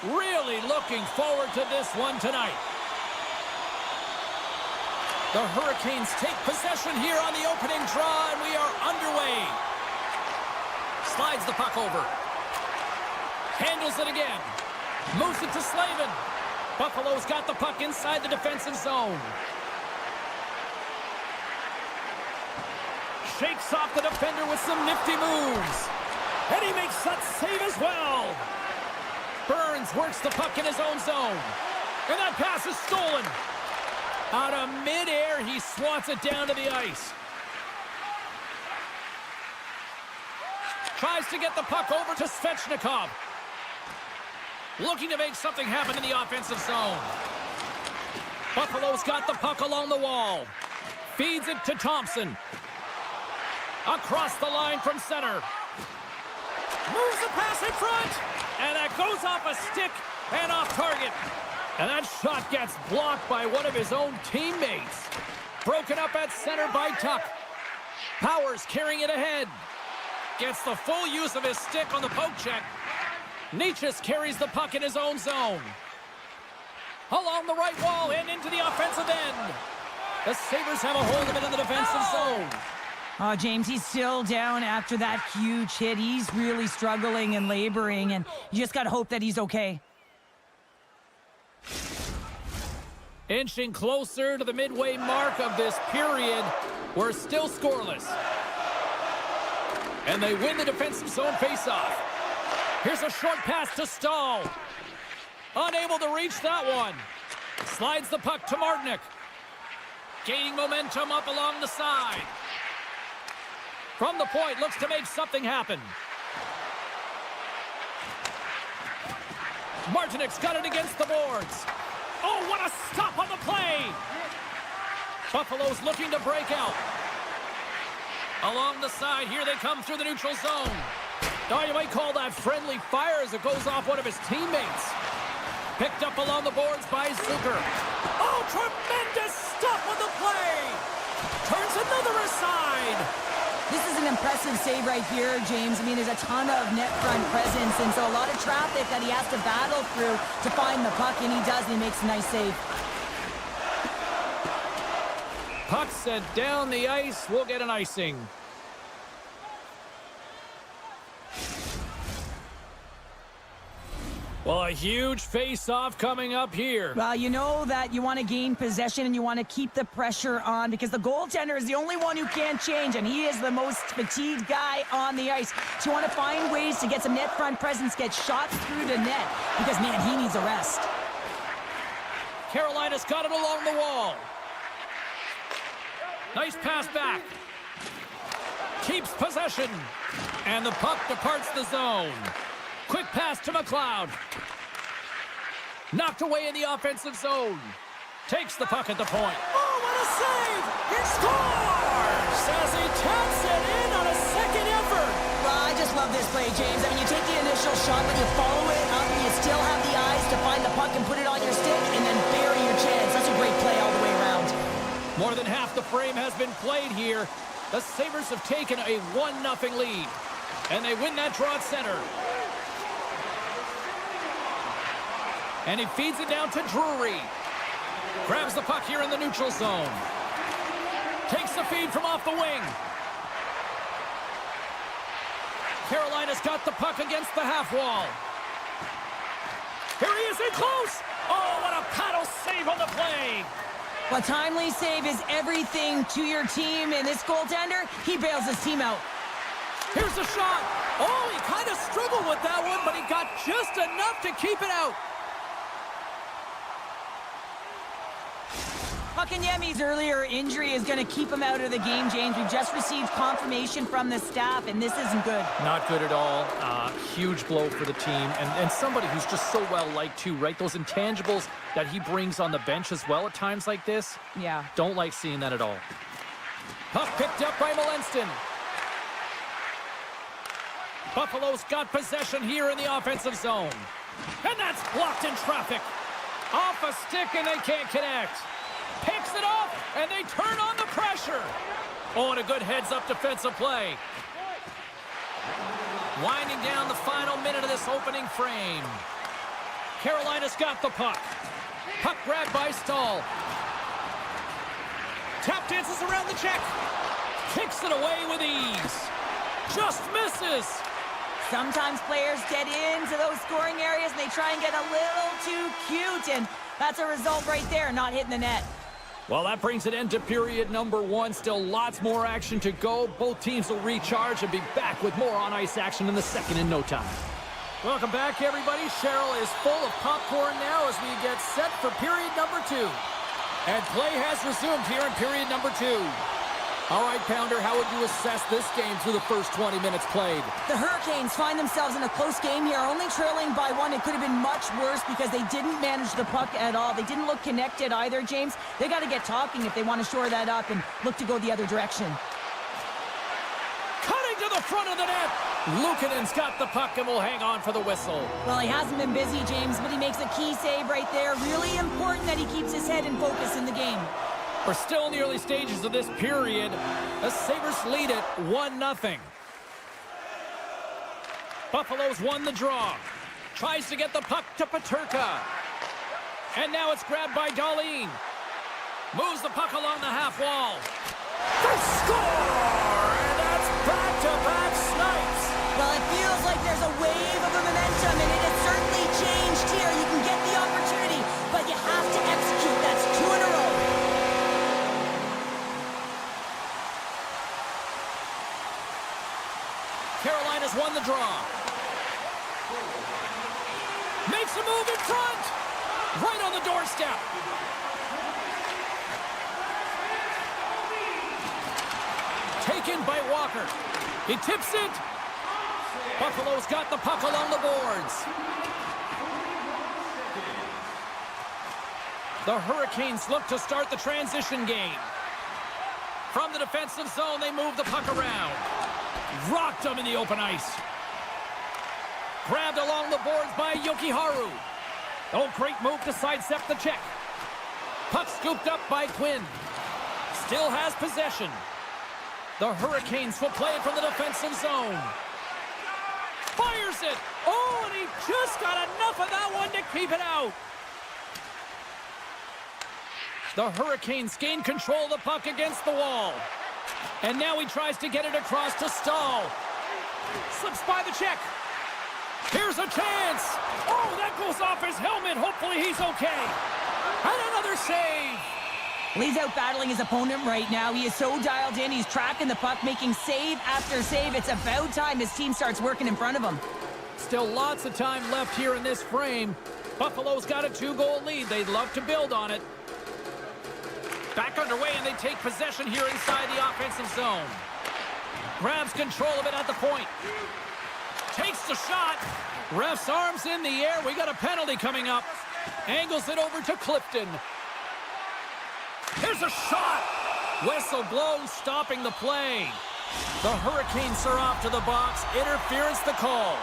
Really looking forward to this one tonight. The Hurricanes take possession here on the opening draw, and we are underway. Slides the puck over. Handles it again. Moves it to Slavin. Buffalo's got the puck inside the defensive zone. Shakes off the defender with some nifty moves. And he makes that save as well. Burns works the puck in his own zone. And that pass is stolen. Out of midair, he swats it down to the ice. Tries to get the puck over to Svechnikov. Looking to make something happen in the offensive zone. Buffalo's got the puck along the wall. Feeds it to Thompson. Across the line from center. Moves the pass in front. And that goes off a stick and off target. And that shot gets blocked by one of his own teammates. Broken up at center by Tuck. Powers carrying it ahead. Gets the full use of his stick on the poke check. Nietzsche carries the puck in his own zone. Along the right wall and into the offensive end. The Sabres have a hold of it in the defensive zone. Oh, James, he's still down after that huge hit. He's really struggling and laboring, and you just got to hope that he's okay. Inching closer to the midway mark of this period. We're still scoreless. And they win the defensive zone faceoff. Here's a short pass to Stahl. Unable to reach that one. Slides the puck to Martinick. Gaining momentum up along the side. From the point, looks to make something happen. Martinick's got it against the boards. Oh, what a stop on the play! Buffalo's looking to break out. Along the side, here they come through the neutral zone. Now you might call that friendly fire as it goes off one of his teammates. Picked up along the boards by Zucker. Oh, tremendous stuff on the play! Turns another aside. This is an impressive save right here, James. I mean, there's a ton of net front presence, and so a lot of traffic that he has to battle through to find the puck, and he does, and he makes a nice save. Puck sent down the ice. We'll get an icing. Well, a huge face-off coming up here. Well, you know that you want to gain possession and you want to keep the pressure on because the goaltender is the only one who can't change, and he is the most fatigued guy on the ice. So you want to find ways to get some net front presence, get shots through the net because, man, he needs a rest. Carolina's got it along the wall. Nice pass back. Keeps possession. And the puck departs the zone. Quick pass to McLeod. Knocked away in the offensive zone. Takes the puck at the point. Oh, what a save! He scores! As he taps it in on a second effort. Well, I just love this play, James. I mean, you take the initial shot, but you follow it up, and you still have the eyes to find the puck and put it on your stick, and then bury your chance. That's a great play all the way around. More than half the frame has been played here. The Sabres have taken a 1-0 lead. And they win that draw at center. And he feeds it down to Drury. Grabs the puck here in the neutral zone. Takes the feed from off the wing. Carolina's got the puck against the half wall. Here he is in close. Oh, what a paddle save on the play. Well, timely save is everything to your team, and this goaltender, he bails his team out. Here's the shot. Oh, he kind of struggled with that one, but he got just enough to keep it out. Puckanyemi's earlier injury is going to keep him out of the game, James. We've just received confirmation from the staff, and this isn't good. Not good at all. Huge blow for the team. And somebody who's just so well-liked, too, right? Those intangibles that he brings on the bench as well at times like this. Yeah. Don't like seeing that at all. Puck picked up by Malenston. Buffalo's got possession here in the offensive zone. And that's blocked in traffic. Off a stick, and they can't connect. Picks it off, and they turn on the pressure. Oh, and a good heads-up defensive play. Winding down the final minute of this opening frame. Carolina's got the puck. Puck grabbed by Stahl. Tap dances around the check. Kicks it away with ease. Just misses. Sometimes players get into those scoring areas and they try and get a little too cute, and that's a result right there, not hitting the net. Well, that brings an end to period number 1. Still lots more action to go. Both teams will recharge and be back with more on-ice action in the second in no time. Welcome back, everybody. Cheryl is full of popcorn now as we get set for period number 2. And play has resumed here in period number 2. All right, Pounder, how would you assess this game through the first 20 minutes played? The Hurricanes find themselves in a close game here, only trailing by 1. It could have been much worse because they didn't manage the puck at all. They didn't look connected either, James. They got to get talking if they want to shore that up and look to go the other direction. Cutting to the front of the net. Luukkonen's got the puck and will hang on for the whistle. Well, he hasn't been busy, James, but he makes a key save right there. Really important that he keeps his head in focus in the game. We're still in the early stages of this period. The Sabres lead it 1-0. Buffalo's won the draw. Tries to get the puck to Peterka. And now it's grabbed by Dahlin. Moves the puck along the half wall. They score! And that's back-to-back snipes. Well, it feels like there's a wave of momentum, and it has certainly changed here. You can get the opportunity, but you have to execute. That's 2 in a row. Carolina's won the draw. Makes a move in front. Right on the doorstep. Taken by Walker. He tips it. Buffalo's got the puck along the boards. The Hurricanes look to start the transition game. From the defensive zone, they move the puck around. Rocked him in the open ice. Grabbed along the boards by Jokiharju. Oh, great move to sidestep the check. Puck scooped up by Quinn. Still has possession. The Hurricanes will play it from the defensive zone. Fires it. Oh, and he just got enough of that one to keep it out. The Hurricanes gain control of the puck against the wall. And now he tries to get it across to Stahl. Slips by the check. Here's a chance. Oh, that goes off his helmet. Hopefully he's okay. And another save. Well, he's out battling his opponent right now. He is so dialed in. He's tracking the puck, making save after save. It's about time his team starts working in front of him. Still lots of time left here in this frame. Buffalo's got a 2-goal lead. They'd love to build on it. Back underway, and they take possession here inside the offensive zone. Grabs control of it at the point. Takes the shot. Ref's arms in the air. We got a penalty coming up. Angles it over to Clifton. Here's a shot. Whistle blows, stopping the play. The Hurricanes are off to the box. Interference the call.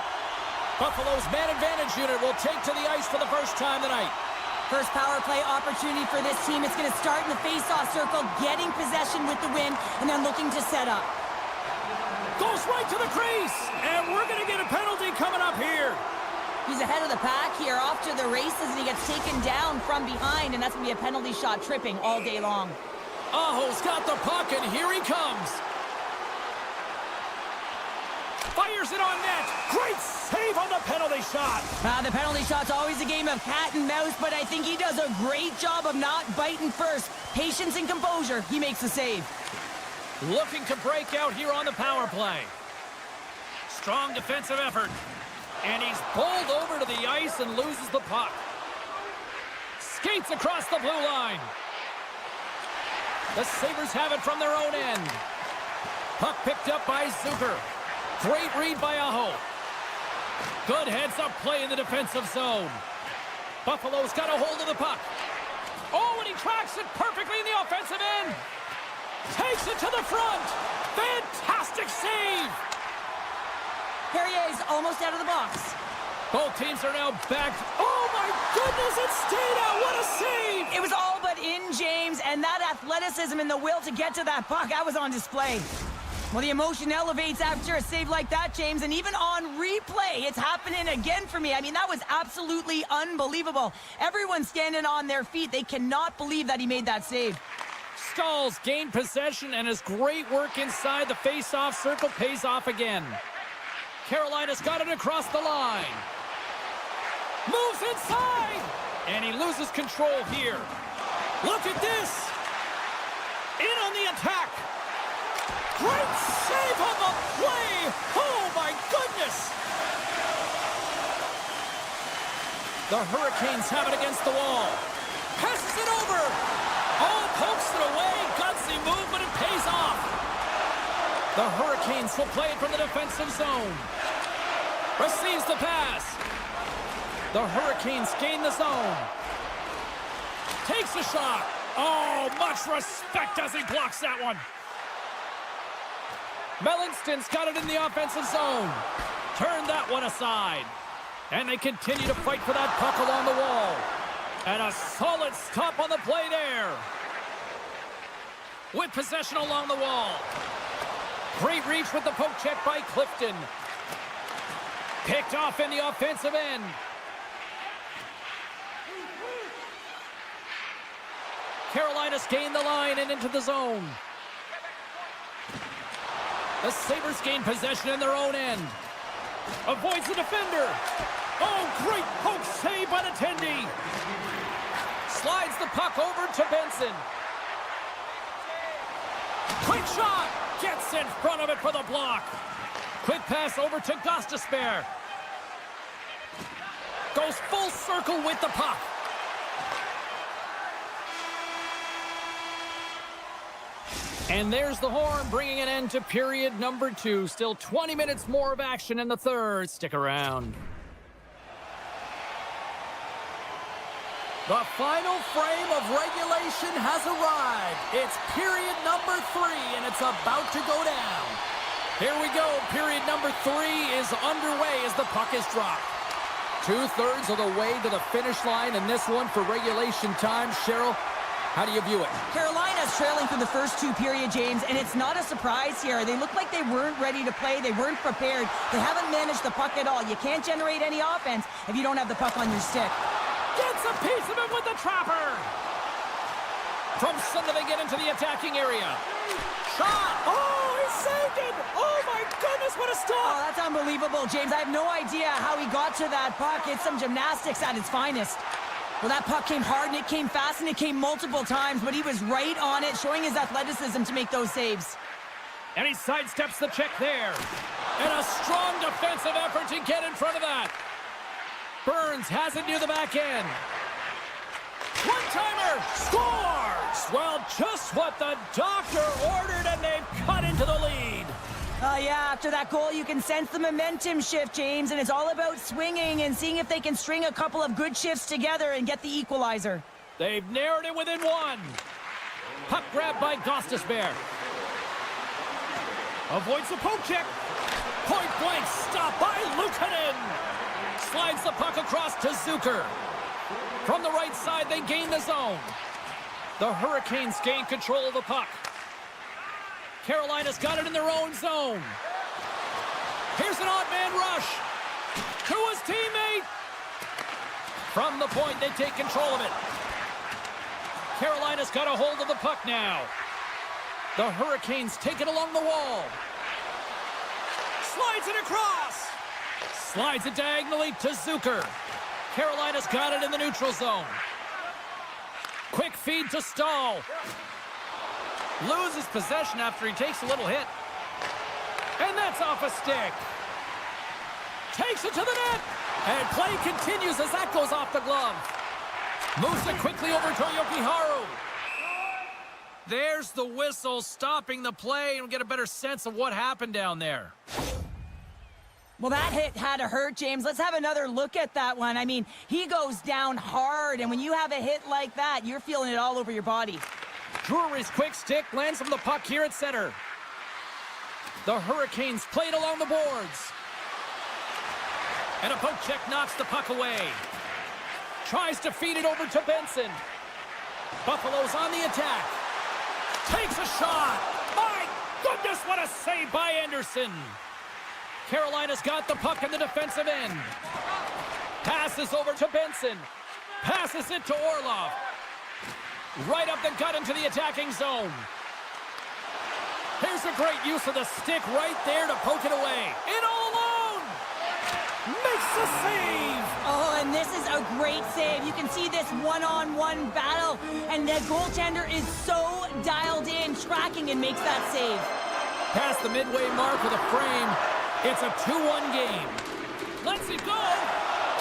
Buffalo's man advantage unit will take to the ice for the first time tonight. First power play opportunity for this team. It's going to start in the face-off circle, getting possession with the win, and then looking to set up. Goes right to the crease, and we're going to get a penalty coming up here. He's ahead of the pack here, off to the races, and he gets taken down from behind, and that's going to be a penalty shot, tripping all day long. Aho's got the puck, and here he comes. Fires it on net. Great save on the penalty shot. The penalty shot's always a game of cat and mouse, but I think he does a great job of not biting first. Patience and composure. He makes the save. Looking to break out here on the power play. Strong defensive effort. And he's bowled over to the ice and loses the puck. Skates across the blue line. The Sabres have it from their own end. Puck picked up by Zucker. Great read by Aho. Good heads-up play in the defensive zone. Buffalo's got a hold of the puck. Oh, and he tracks it perfectly in the offensive end. Takes it to the front. Fantastic save. Perrier's almost out of the box. Both teams are now back. Oh, my goodness, it stayed out. What a save. It was all but in, James, and that athleticism and the will to get to that puck, that was on display. Well, the emotion elevates after a save like that, James, and even on replay, it's happening again for me. I mean, that was absolutely unbelievable. Everyone's standing on their feet. They cannot believe that he made that save. Stahls gained possession, and his great work inside the face-off circle pays off again. Carolina's got it across the line. Moves inside, and he loses control here. Look at this. In on the attack. Great save on the play! Oh, my goodness! The Hurricanes have it against the wall. Passes it over! Oh, pokes it away. Gutsy move, but it pays off. The Hurricanes will play it from the defensive zone. Receives the pass. The Hurricanes gain the zone. Takes a shot. Oh, much respect as he blocks that one. Mellinston's got it in the offensive zone. Turn that one aside. And they continue to fight for that puck along the wall. And a solid stop on the play there. With possession along the wall. Great reach with the poke check by Clifton. Picked off in the offensive end. Carolina's gained the line and into the zone. The Sabres gain possession in their own end. Avoids the defender. Oh, great poke save by the Tendy. Slides the puck over to Benson. Quick shot. Gets in front of it for the block. Quick pass over to Gostisbehere. Goes full circle with the puck. And there's the horn, bringing an end to period number 2. Still 20 minutes more of action in the third. Stick around. The final frame of regulation has arrived. It's period number 3, and it's about to go down. Here we go. Period number 3 is underway as the puck is dropped. 2/3 of the way to the finish line in this one for regulation time. Cheryl, how do you view it? Carolina's trailing for the first 2 period, James, and it's not a surprise here. They look like they weren't ready to play. They weren't prepared. They haven't managed the puck at all. You can't generate any offense if you don't have the puck on your stick. Gets a piece of it with the trapper. From center they get into the attacking area. Shot. Oh, he saved it. Oh, my goodness, what a Oh, stop. that's unbelievable, James. I have no idea how he got to that puck. It's some gymnastics at its finest. Well, that puck came hard, and it came fast, and it came multiple times, but he was right on it, showing his athleticism to make those saves. And he sidesteps the check there. And a strong defensive effort to get in front of that. Burns has it near the back end. One-timer scores! Well, just what the doctor ordered, and they've cut into the lead. Yeah, after that goal, you can sense the momentum shift, James, and it's all about swinging and seeing if they can string a couple of good shifts together and get the equalizer. They've narrowed it within 1. Puck grab by Gostisbehere. Avoids the poke check. Point blank stop by Luukkonen. Slides the puck across to Zucker. From the right side, they gain the zone. The Hurricanes gain control of the puck. Carolina's got it in their own zone. Here's an odd man rush to his teammate. From the point, they take control of it. Carolina's got a hold of the puck now. The Hurricanes take it along the wall. Slides it across. Slides it diagonally to Zucker. Carolina's got it in the neutral zone. Quick feed to Stahl. Loses possession after he takes a little hit. And that's off a stick. Takes it to the net. And play continues as that goes off the glove. Moves it quickly over to Jokiharju. There's the whistle stopping the play, and we'll get a better sense of what happened down there. Well, that hit had to hurt, James. Let's have another look at that one. I mean, he goes down hard, and when you have a hit like that, you're feeling it all over your body. Drury's quick stick lands from the puck here at center. The Hurricanes played along the boards. And a poke check knocks the puck away. Tries to feed it over to Benson. Buffalo's on the attack. Takes a shot. My Goodness, what a save by Anderson. Carolina's got the puck in the defensive end. Passes over to Benson. Passes it to Orlov. Right up the gut into the attacking zone. Here's a great use of the stick right there to poke it away. In all alone! Makes the save! Oh, and this is a great save. You can see this one-on-one battle, and the goaltender is so dialed in, tracking, and makes that save. Past the midway mark with a frame. It's a 2-1 game. Lets it go.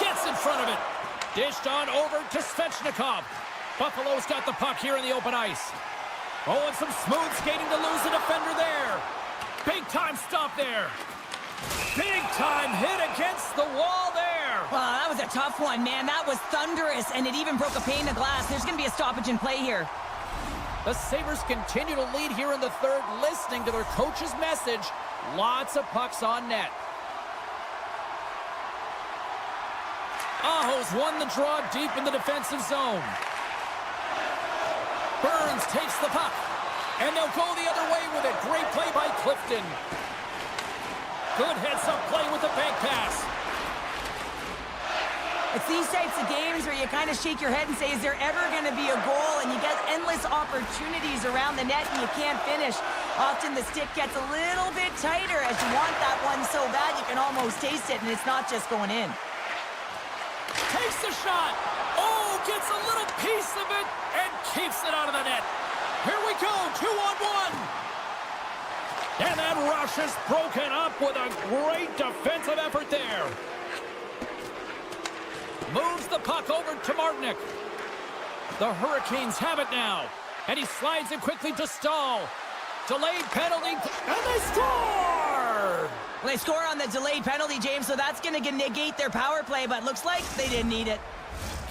Gets in front of it. Dished on over to Svechnikov. Buffalo's got the puck here in the open ice. Oh, and some smooth skating to lose a defender there. Big-time stop there. Big-time hit against the wall there. Wow, that was a tough one, man. That was thunderous, and it even broke a pane of glass. There's going to be a stoppage in play here. The Sabres continue to lead here in the third, listening to their coach's message. Lots of pucks on net. Aho's won the draw deep in the defensive zone. Burns takes the puck, and they'll go the other way with it. Great play by Clifton. Good heads-up play with the bank pass. It's these types of games where you kind of shake your head and say, is there ever going to be a goal? And you get endless opportunities around the net, and you can't finish. Often the stick gets a little bit tighter as you want that one so bad you can almost taste it, and it's not just going in. Takes the shot. Oh, gets a little piece of it and keeps it out of the net. Here we go, 2-on-1. And that rush is broken up with a great defensive effort there. Moves the puck over to Martinick. The Hurricanes have it now. And he slides it quickly to Stahl. Delayed penalty, and they score! Well, they score on the delayed penalty, James, so that's going to negate their power play, but looks like they didn't need it.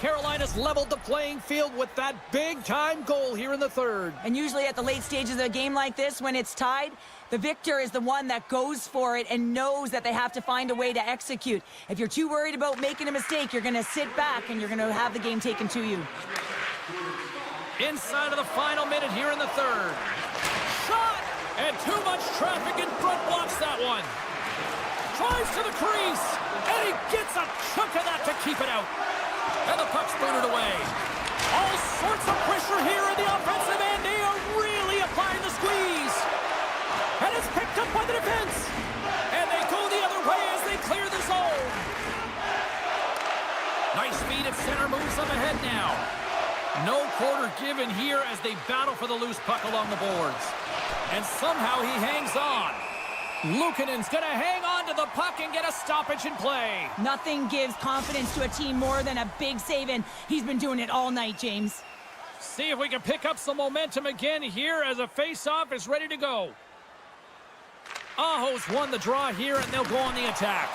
Carolina's leveled the playing field with that big-time goal here in the third. And usually at the late stages of a game like this, when it's tied, the victor is the one that goes for it and knows that they have to find a way to execute. If you're too worried about making a mistake, you're going to sit back and you're going to have the game taken to you. Inside of the final minute here in the third. Shot! And too much traffic in front blocks that one. Drives to the crease, and he gets a chunk of that to keep it out. And the puck's booted away. All sorts of pressure here in the offensive end. They are really applying the squeeze. And it's picked up by the defense. And they go the other way as they clear the zone. Nice feed at center, moves them ahead now. No quarter given here as they battle for the loose puck along the boards. And somehow he hangs on. Luukkonen's going to hang on to the puck and get a stoppage in play. Nothing gives confidence to a team more than a big save, and he's been doing it all night, James. See if we can pick up some momentum again here as a face-off is ready to go. Aho's won the draw here, and they'll go on the attack.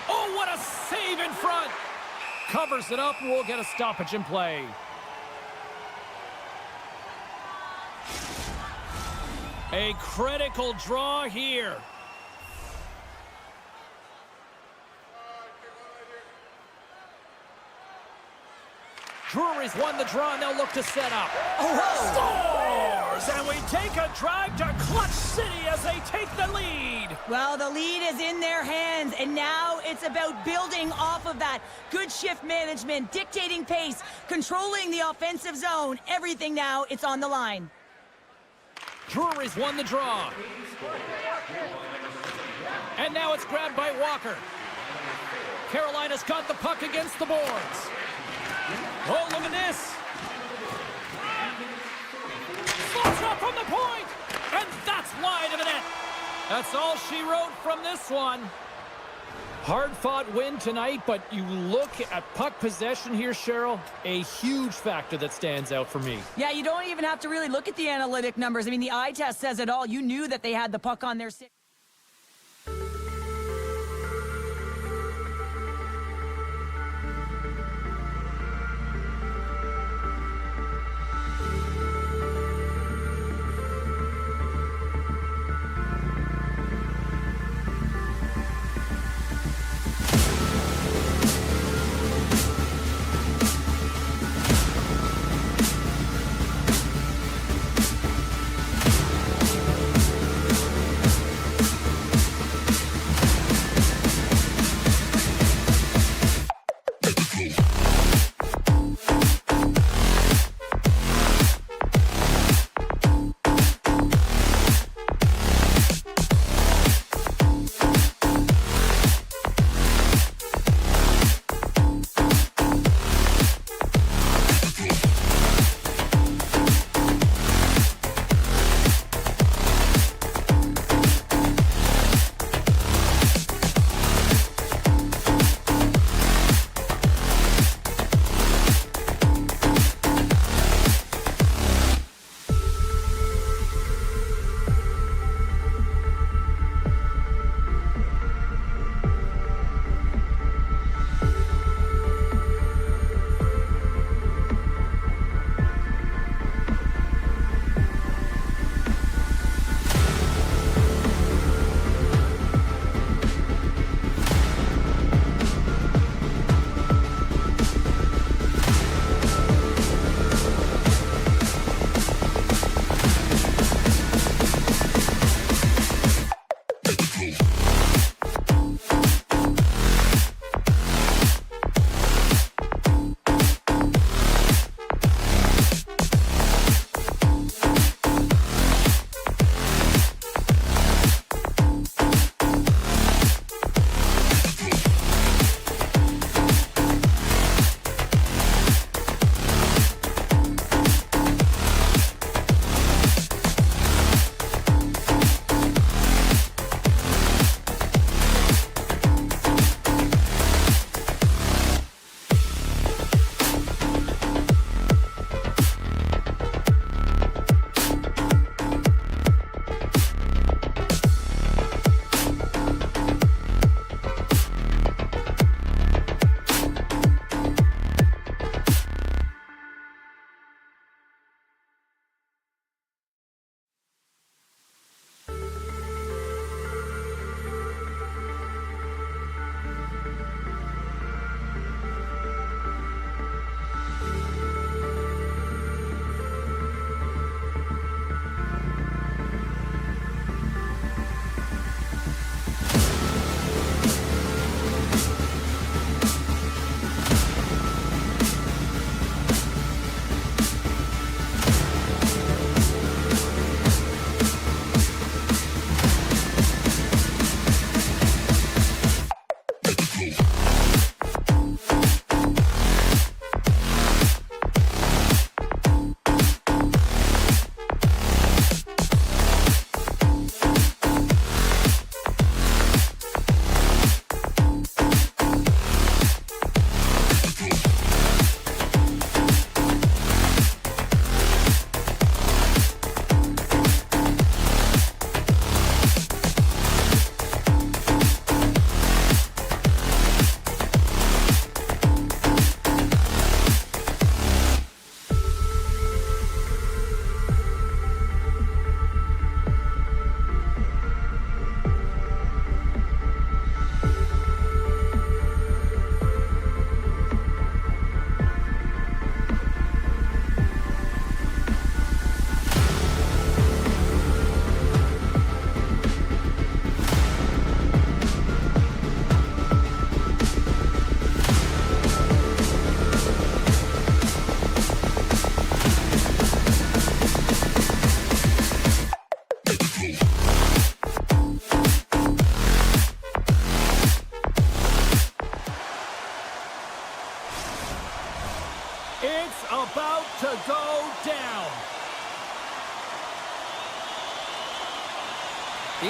Oh, what a save in front. Covers it up, and we'll get a stoppage in play. A critical draw here. Drury's won the draw, and they'll look to set up. Oh, Scores! And we take a drive to Clutch City as they take the lead. well, the lead is in their hands, and now it's about building off of that. Good shift management, dictating pace, controlling the offensive zone. Everything now, it's on the line. Drury's won the draw. And now it's grabbed by Walker. Carolina's got the puck against the boards. Oh, look at this. Slow shot from the point. And that's wide of the net. That's all she wrote from this one. Hard-fought win tonight, but you look at puck possession here, Cheryl, a huge factor that stands out for me. Yeah, you don't even have to really look at the analytic numbers. I mean, the eye test says it all. You knew that they had the puck on their stick.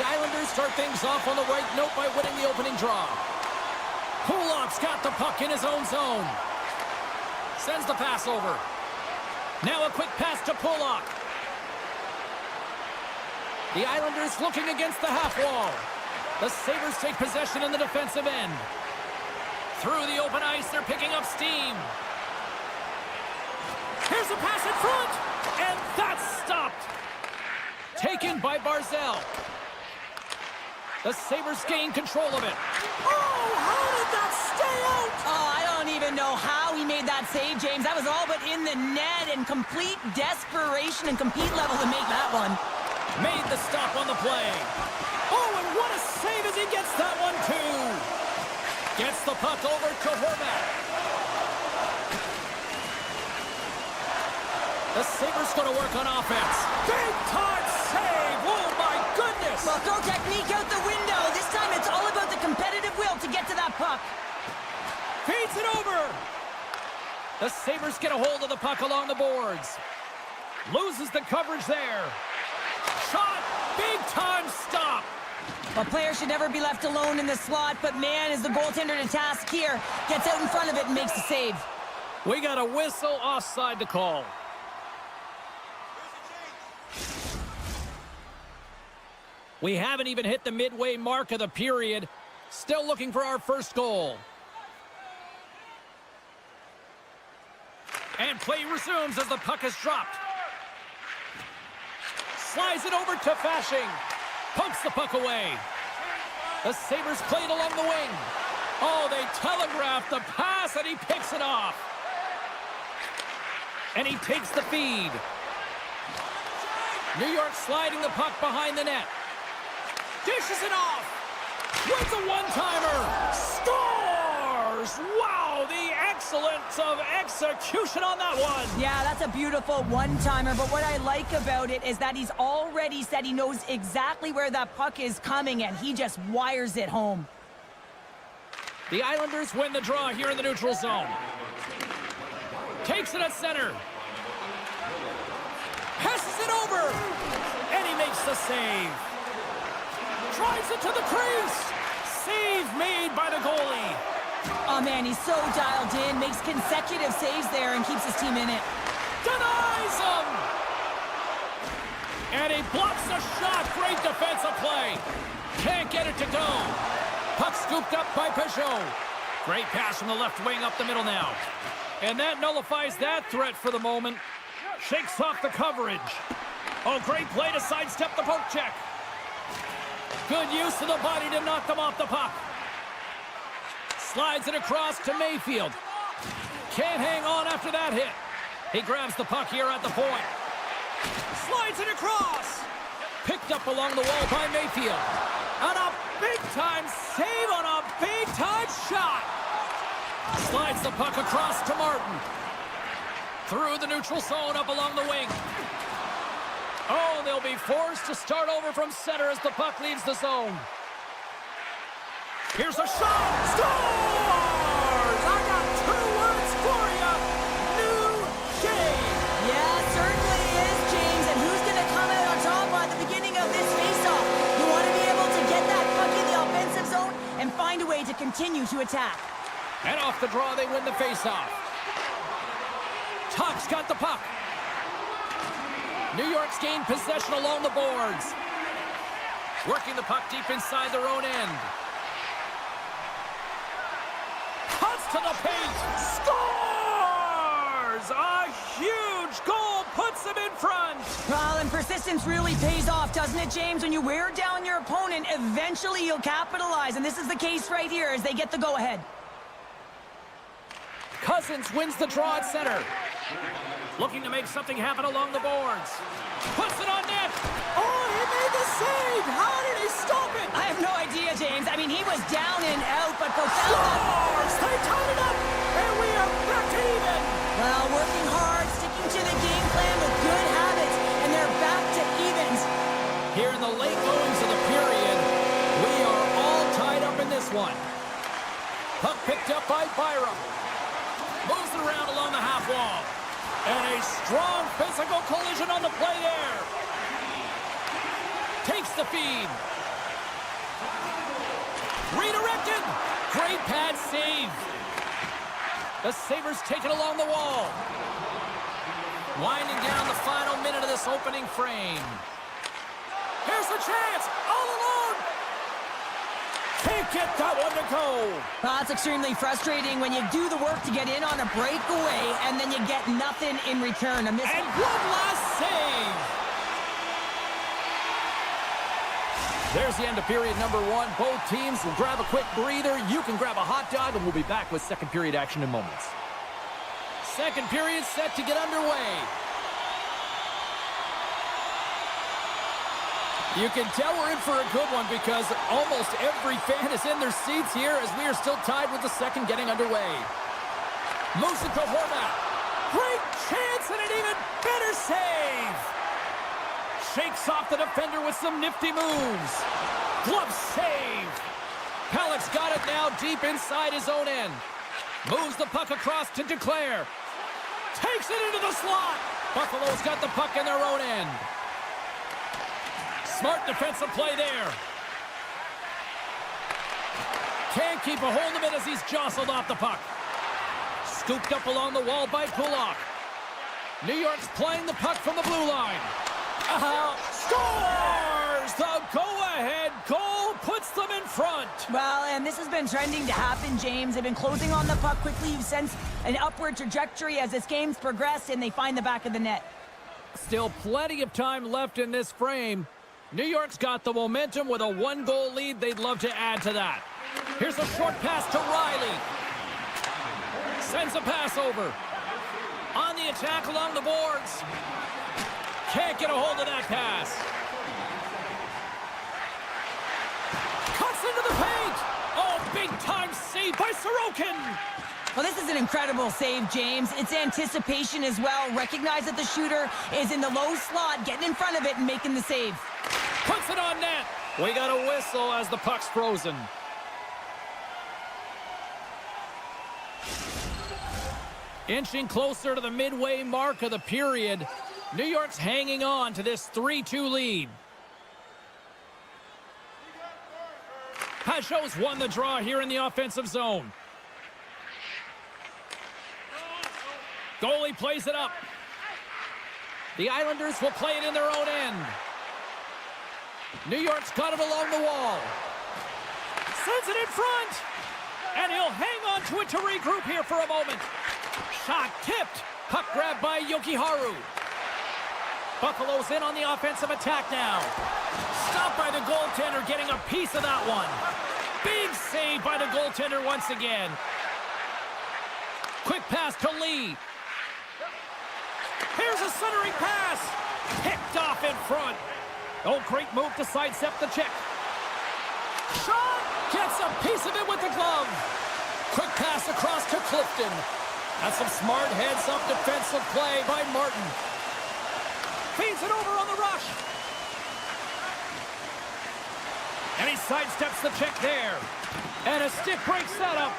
Islanders start things off on the right note by winning the opening draw. Kulak's got the puck in his own zone. Sends the pass over. Now a quick pass to Kulak. The Islanders looking against the half wall. The Sabres take possession in the defensive end. Through the open ice, they're picking up steam. Here's a pass in front, and that's stopped. Taken by Barzal. The Sabres gain control of it. Oh, how did that stay out? Oh, I don't even know how he made that save, James. That was all but in the net, and complete desperation and compete level to make that one. Made the stop on the play. Oh, and what a save as he gets that one, too. Gets the puck over to Horvat. The Sabres going to work on offense. Big time save. Oh, my goodness. Well, throw technique out the window. This time it's all about the competitive will to get to that puck. Feeds it over. The Sabres get a hold of the puck along the boards. Loses the coverage there. Shot. Big time stop. A player should never be left alone in the slot, but man, is the goaltender to task here. Gets out in front of it and makes the save. We got a whistle offside to call. We haven't even hit the midway mark of the period. Still looking for our first goal. And play resumes as the puck is dropped. Slides it over to Fashing. Pokes the puck away. The Sabres played along the wing. Oh, they telegraphed the pass, and he picks it off. And he takes the feed. New York sliding the puck behind the net. Dishes it off. Wins a one-timer. Scores! Wow, the excellence of execution on that one. Yeah, that's a beautiful one-timer, but what I like about it is that he's already said he knows exactly where that puck is coming, and he just wires it home. The Islanders win the draw here in the neutral zone. Takes it at center. Passes it over. And he makes the save. Drives it to the crease. Save made by the goalie. Oh, man, he's so dialed in, makes consecutive saves there and keeps his team in it. Denies him. And he blocks the shot. Great defensive play. Can't get it to go. Puck scooped up by Peugeot. Great pass from the left wing up the middle now. And that nullifies that threat for the moment. Shakes off the coverage. Oh, great play to sidestep the poke check. Good use of the body to knock them off the puck. Slides it across to Mayfield. Can't hang on after that hit. He grabs the puck here at the point. Slides it across. Picked up along the wall by Mayfield. And a big-time save on a big-time shot. Slides the puck across to Martin. Through the neutral zone up along the wing. Oh, they'll be forced to start over from center as the puck leaves the zone. Here's a shot. Scores! I got 2 words for you. New game. Yeah, certainly is, James. And who's going to come out on top at the beginning of this faceoff? You want to be able to get that puck in the offensive zone and find a way to continue to attack. And off the draw, they win the faceoff. Tuck's got the puck. New York's gained possession along the boards. Working the puck deep inside their own end. Cuts to the paint. Scores! A huge goal puts them in front. Well, and persistence really pays off, doesn't it, James? When you wear down your opponent, eventually you'll capitalize. And this is the case right here as they get the go-ahead. Cousins wins the draw at center. Looking to make something happen along the boards. Puts it on net. Oh, he made the save. How did he stop it? I have no idea, James. I mean, he was down and out, but Scores! They tied it up, and we are back to even. Well, working hard, sticking to the game plan with good habits, and they're back to evens. Here in the late goings of the period, we are all tied up in this one. Puck picked up by Byram. Moves it around along the half wall. And a strong physical collision on the play there. Takes the feed. Redirected. Great pad save. The Sabres take it along the wall. Winding down the final minute of this opening frame. Here's the chance. All alone. Can't get that one to go. That's extremely frustrating when you do the work to get in on a breakaway and then you get nothing in return. And one last save. There's the end of period number one. Both teams will grab a quick breather. You can grab a hot dog, and we'll be back with second period action in moments. Second period set to get underway. You can tell we're in for a good one because almost every fan is in their seats here as we are still tied with the second getting underway. Moves it to Horvat. Great chance and an even better save. Shakes off the defender with some nifty moves. Glove save. Pelech's got it now deep inside his own end. Moves the puck across to Duclair. Takes it into the slot. Buffalo's got the puck in their own end. Smart defensive play there. Can't keep a hold of it as he's jostled off the puck. Scooped up along the wall by Pulak. New York's playing the puck from the blue line. Scores! The go-ahead goal puts them in front. Well, and this has been trending to happen, James. They've been closing on the puck quickly. You've sensed an upward trajectory as this game's progressed, and they find the back of the net. Still plenty of time left in this frame. New York's got the momentum with a one-goal lead. They'd love to add to that. Here's a short pass to Riley. Sends a pass over. On the attack along the boards. Can't get a hold of that pass. Cuts into the paint. Oh, big-time save by Sorokin. Well, this is an incredible save, James. It's anticipation as well. Recognize that the shooter is in the low slot, getting in front of it and making the save. Puts it on net. We got a whistle as the puck's frozen. Inching closer to the midway mark of the period. New York's hanging on to this 3-2 lead. Pajot's won the draw here in the offensive zone. Goalie plays it up. The Islanders will play it in their own end. New York's got it along the wall. Sends it in front. And he'll hang on to it to regroup here for a moment. Shot tipped. Puck grabbed by Yokiharu. Buffalo's in on the offensive attack now. Stopped by the goaltender, getting a piece of that one. Big save by the goaltender once again. Quick pass to Lee. Here's a centering pass. Picked off in front. Oh, great move to sidestep the check. Shot! Gets a piece of it with the glove. Quick pass across to Clifton. That's some smart heads-up defensive play by Martin. Feeds it over on the rush. And he sidesteps the check there. And a stick break setup.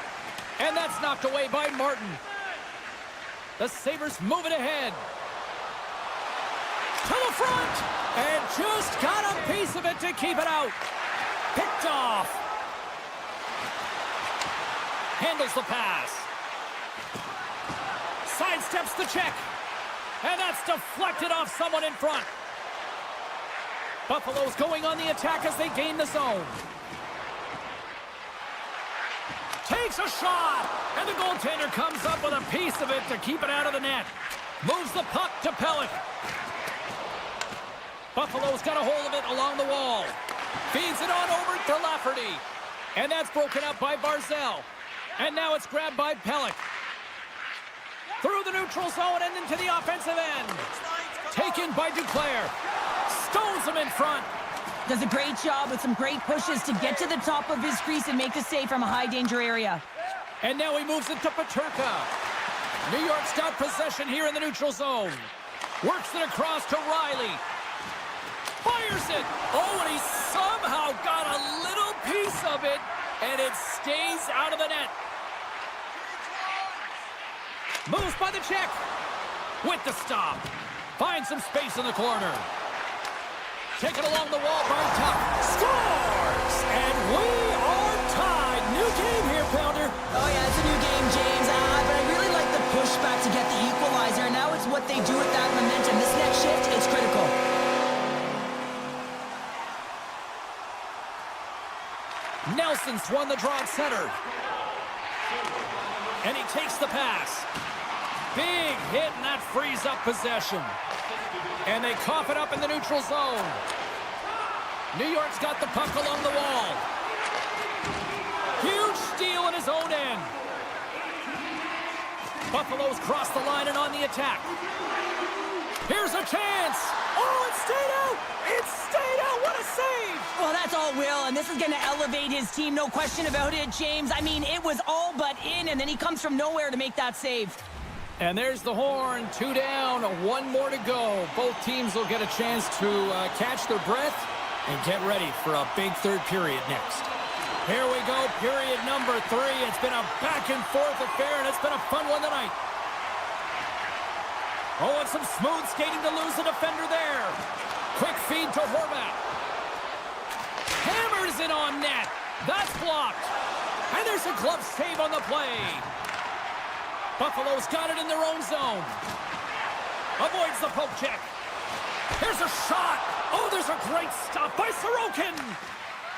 And that's knocked away by Martin. The Sabres move it ahead. To the front. And just got a piece of it to keep it out. Picked off. Handles the pass. Sidesteps the check. And that's deflected off someone in front. Buffalo's going on the attack as they gain the zone. Takes a shot. And the goaltender comes up with a piece of it to keep it out of the net. Moves the puck to Pelech. Buffalo's got a hold of it along the wall. Feeds it on over to Lafferty. And that's broken up by Barzal. And now it's grabbed by Pelech. Through the neutral zone and into the offensive end. Taken by Duclair. Stones him in front. Does a great job with some great pushes to get to the top of his crease and make the save from a high-danger area. And now he moves it to Peterka. New York's got possession here in the neutral zone. Works it across to Riley. Fires it. Oh, and he somehow got a little piece of it, and it stays out of the net. Moves by the check. With the stop. Finds some space in the corner. Taken along the wall by Tuck. Scores! And we are tied. Thompson's won the draw at center. And he takes the pass. Big hit, and that frees up possession. And they cough it up in the neutral zone. New York's got the puck along the wall. Huge steal in his own end. Buffalo's crossed the line and on the attack. Here's a chance. Oh, it stayed out. It stayed out. What a save. Well, that's all Will, and this is going to elevate his team. No question about it, James. I mean, it was all but in, and then he comes from nowhere to make that save. And there's the horn. 2 down, 1 more to go. Both teams will get a chance to catch their breath and get ready for a big third period next. Here we go, period number 3. It's been a back-and-forth affair, and it's been a fun one tonight. Oh, and some smooth skating to lose a defender there. Quick feed to Horvat. Hammers it on net. That's blocked. And there's a glove save on the play. Buffalo's got it in their own zone. Avoids the poke check. Here's a shot. Oh, there's a great stop by Sorokin.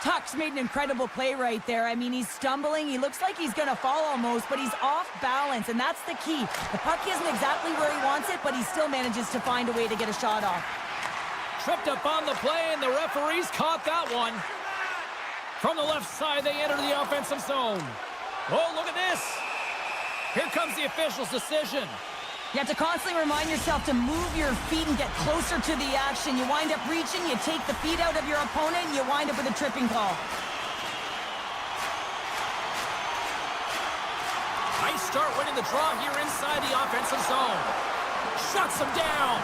Tuck's made an incredible play right there. I mean, he's stumbling. He looks like he's going to fall almost, but he's off balance, and that's the key. The puck isn't exactly where he wants it, but he still manages to find a way to get a shot off. Tripped up on the play, and the referees caught that one. From the left side, they enter the offensive zone. Oh, look at this. Here comes the official's decision. You have to constantly remind yourself to move your feet and get closer to the action. You wind up reaching, you take the feet out of your opponent, and you wind up with a tripping call. Nice start winning the draw here inside the offensive zone. Shuts him down.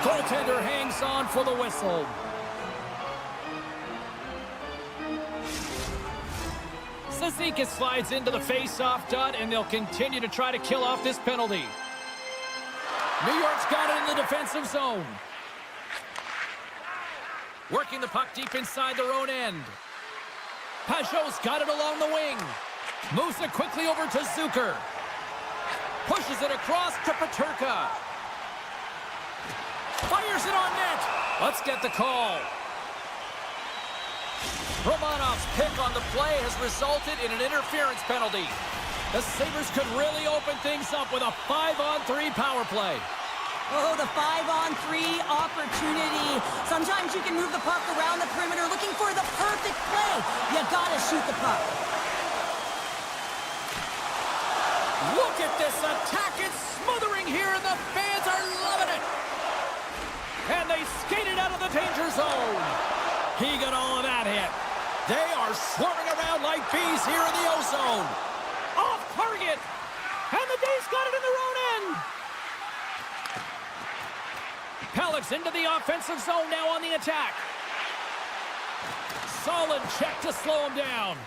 Goaltender hangs on for the whistle. Sazika slides into the face-off dot, and they'll continue to try to kill off this penalty. New York's got it in the defensive zone. Working the puck deep inside their own end. Pajot's got it along the wing. Moves it quickly over to Zucker. Pushes it across to Peterka. Fires it on net. Let's get the call. Romanov's pick on the play has resulted in an interference penalty. The Sabres could really open things up with a 5-on-3 power play. Oh, the 5-on-3 opportunity. Sometimes you can move the puck around the perimeter looking for the perfect play. You gotta shoot the puck. Look at this attack. It's smothering here, and the fans are loving it. And they skated out of the danger zone. He got all of that hit. They are swarming around like bees here in the O-zone. Off target. And the Days got it in their own end. Pellick's into the offensive zone now on the attack. Solid check to slow him down.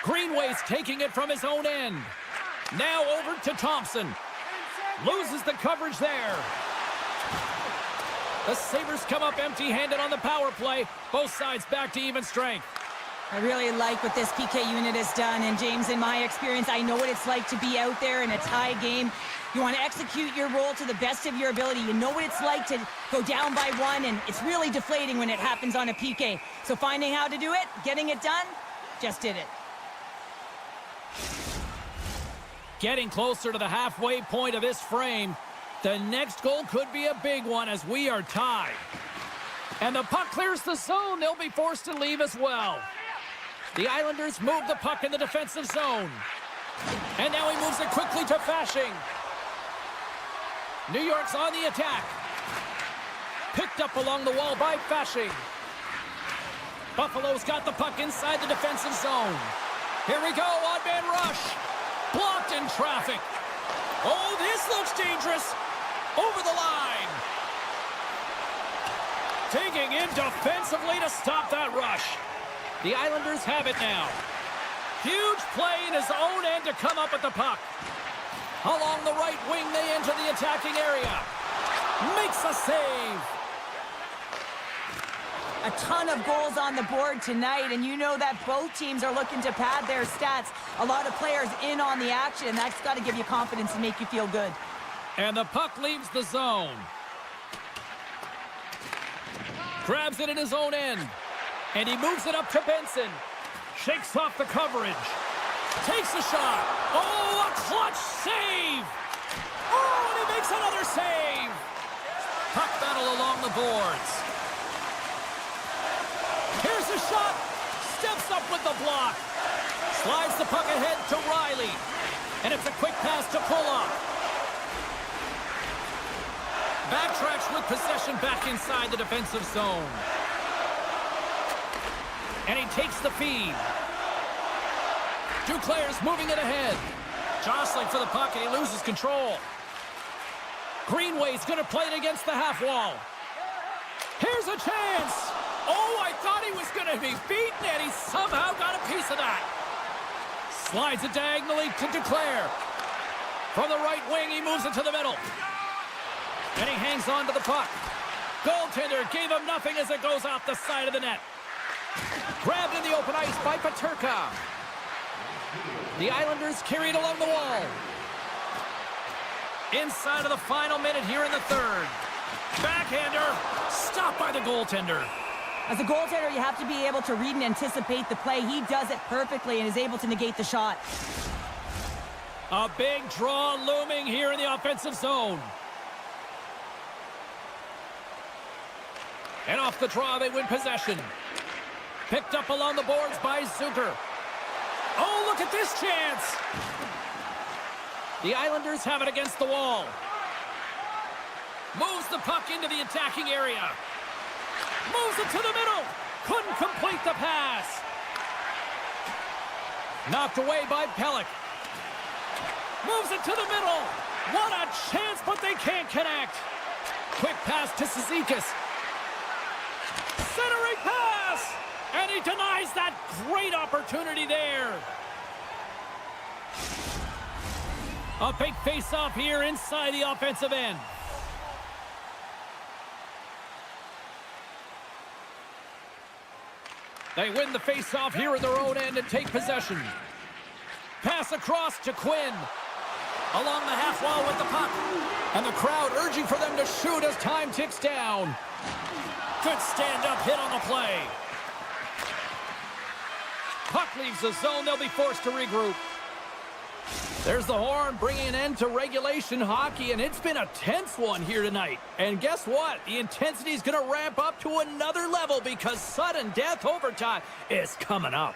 Greenway's taking it from his own end. Now over to Thompson. Loses the coverage there. The Sabres come up empty-handed on the power play. Both sides back to even strength. I really like what this PK unit has done. And James, in my experience, I know what it's like to be out there in a tie game. You want to execute your role to the best of your ability. You know what it's like to go down by 1, and it's really deflating when it happens on a PK. So finding how to do it, getting it done, just did it. Getting closer to the halfway point of this frame. The next goal could be a big one as we are tied. And the puck clears the zone. They'll be forced to leave as well. The Islanders move the puck in the defensive zone. And now he moves it quickly to Fasching. New York's on the attack. Picked up along the wall by Fasching. Buffalo's got the puck inside the defensive zone. Here we go, odd-man rush. Blocked in traffic. Oh, this looks dangerous. Over the line. Digging in defensively to stop that rush. The Islanders have it now. Huge play in his own end to come up with the puck. Along the right wing, they enter the attacking area. Makes a save. A ton of goals on the board tonight, and you know that both teams are looking to pad their stats. A lot of players in on the action, and that's got to give you confidence and make you feel good. And the puck leaves the zone. Grabs it in his own end. And he moves it up to Benson. Shakes off the coverage. Takes a shot. Oh, a clutch save. Oh, and he makes another save. Puck battle along the boards. Here's a shot. Steps up with the block. Slides the puck ahead to Riley. And it's a quick pass to Pulock. Backtracks with possession back inside the defensive zone. And he takes the feed. Duclair's moving it ahead. Jostling for the puck, and he loses control. Greenway's going to play it against the half wall. Here's a chance. Oh, I thought he was going to be beaten, and he somehow got a piece of that. Slides it diagonally to Duclair. From the right wing, he moves it to the middle. And he hangs on to the puck. Goaltender gave him nothing as it goes off the side of the net. Grabbed in the open ice by Peterka. The Islanders carry it along the wall. Inside of the final minute here in the third. Backhander, stopped by the goaltender. As a goaltender, you have to be able to read and anticipate the play. He does it perfectly and is able to negate the shot. A big draw looming here in the offensive zone. And off the draw, they win possession. Picked up along the boards by Zucker. Oh, look at this chance. The Islanders have it against the wall. Moves the puck into the attacking area. Moves it to the middle. Couldn't complete the pass. Knocked away by Pelech. Moves it to the middle. What a chance, but they can't connect. Quick pass to Cizikas. Centering pass. And he denies that great opportunity there. A big face-off here inside the offensive end. They win the face-off here at their own end and take possession. Pass across to Quinn. Along the half wall with the puck. And the crowd urging for them to shoot as time ticks down. Good stand-up hit on the play. Puck leaves the zone. They'll be forced to regroup. There's the horn bringing an end to regulation hockey, and it's been a tense one here tonight. And guess what? The intensity is going to ramp up to another level because sudden death overtime is coming up.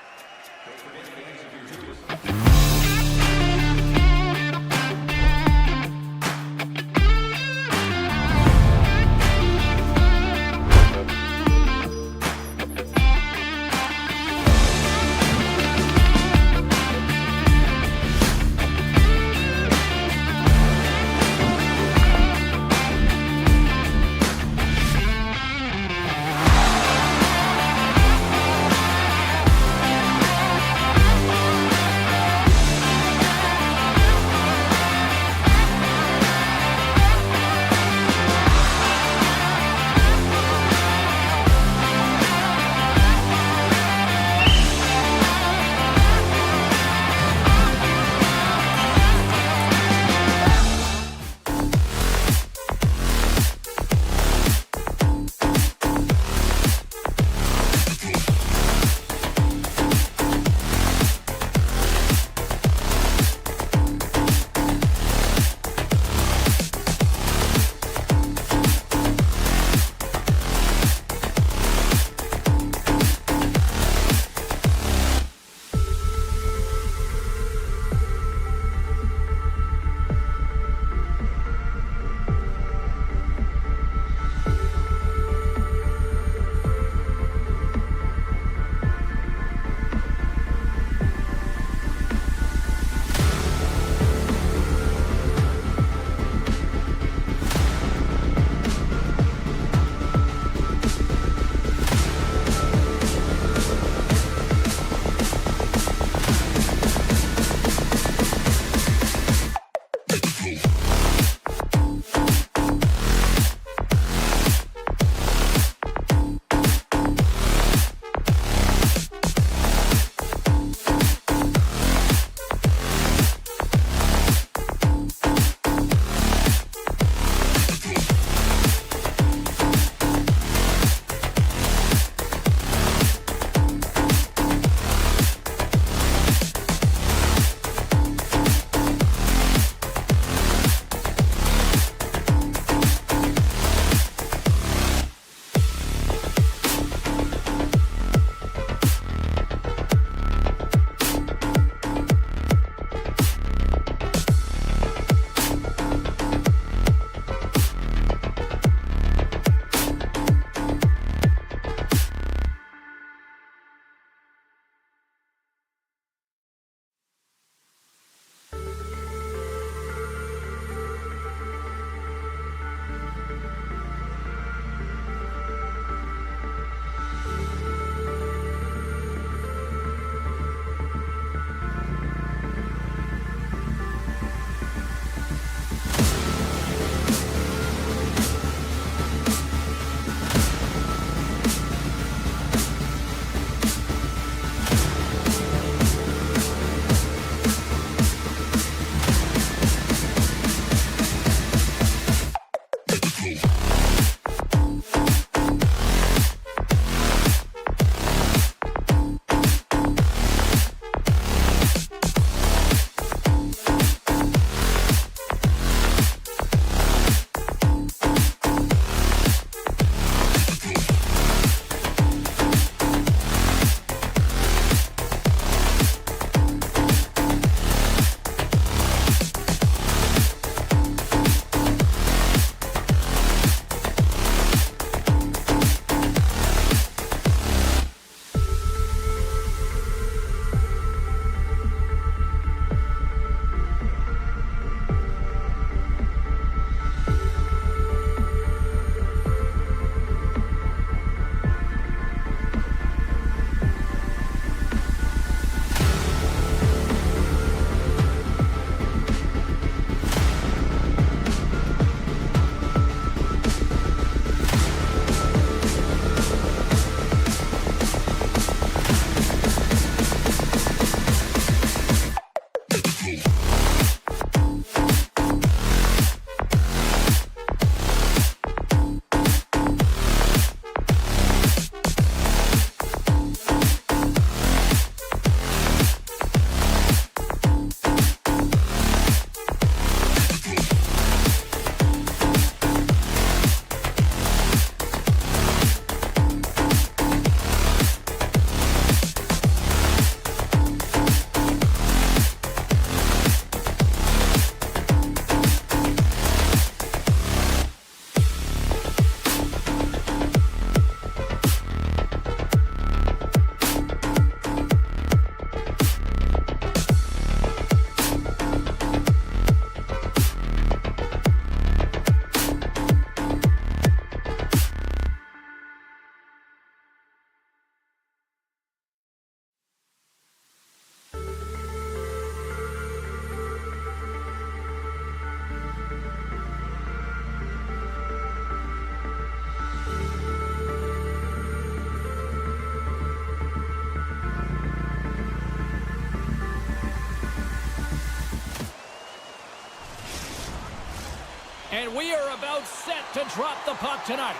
And we are about set to drop the puck tonight.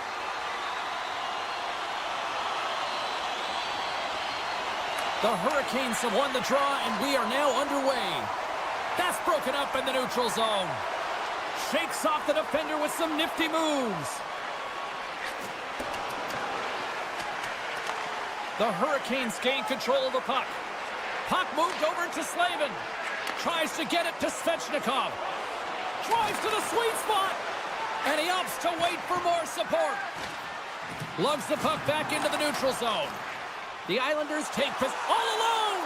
The Hurricanes have won the draw, and we are now underway. That's broken up in the neutral zone. Shakes off the defender with some nifty moves. The Hurricanes gain control of the puck. Puck moved over to Slavin. Tries to get it to Svechnikov. Drives to the sweet spot. And he opts to wait for more support. Lugs the puck back into the neutral zone. The Islanders take this all alone.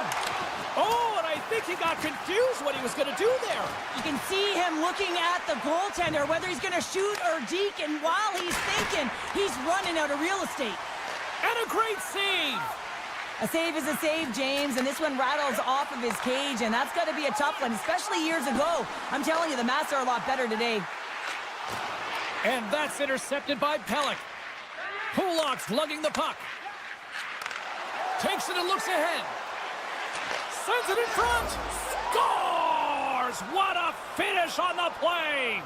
Oh, and I think he got confused what he was going to do there. You can see him looking at the goaltender, whether he's going to shoot or deke, and while he's thinking, he's running out of real estate. And a great save. A save is a save, James, and this one rattles off of his cage, and that's got to be a tough one, especially years ago. I'm telling you, the Mats are a lot better today. And that's intercepted by Pelech. Kulak's lugging the puck. Takes it and looks ahead. Sends it in front. Scores! What a finish on the play!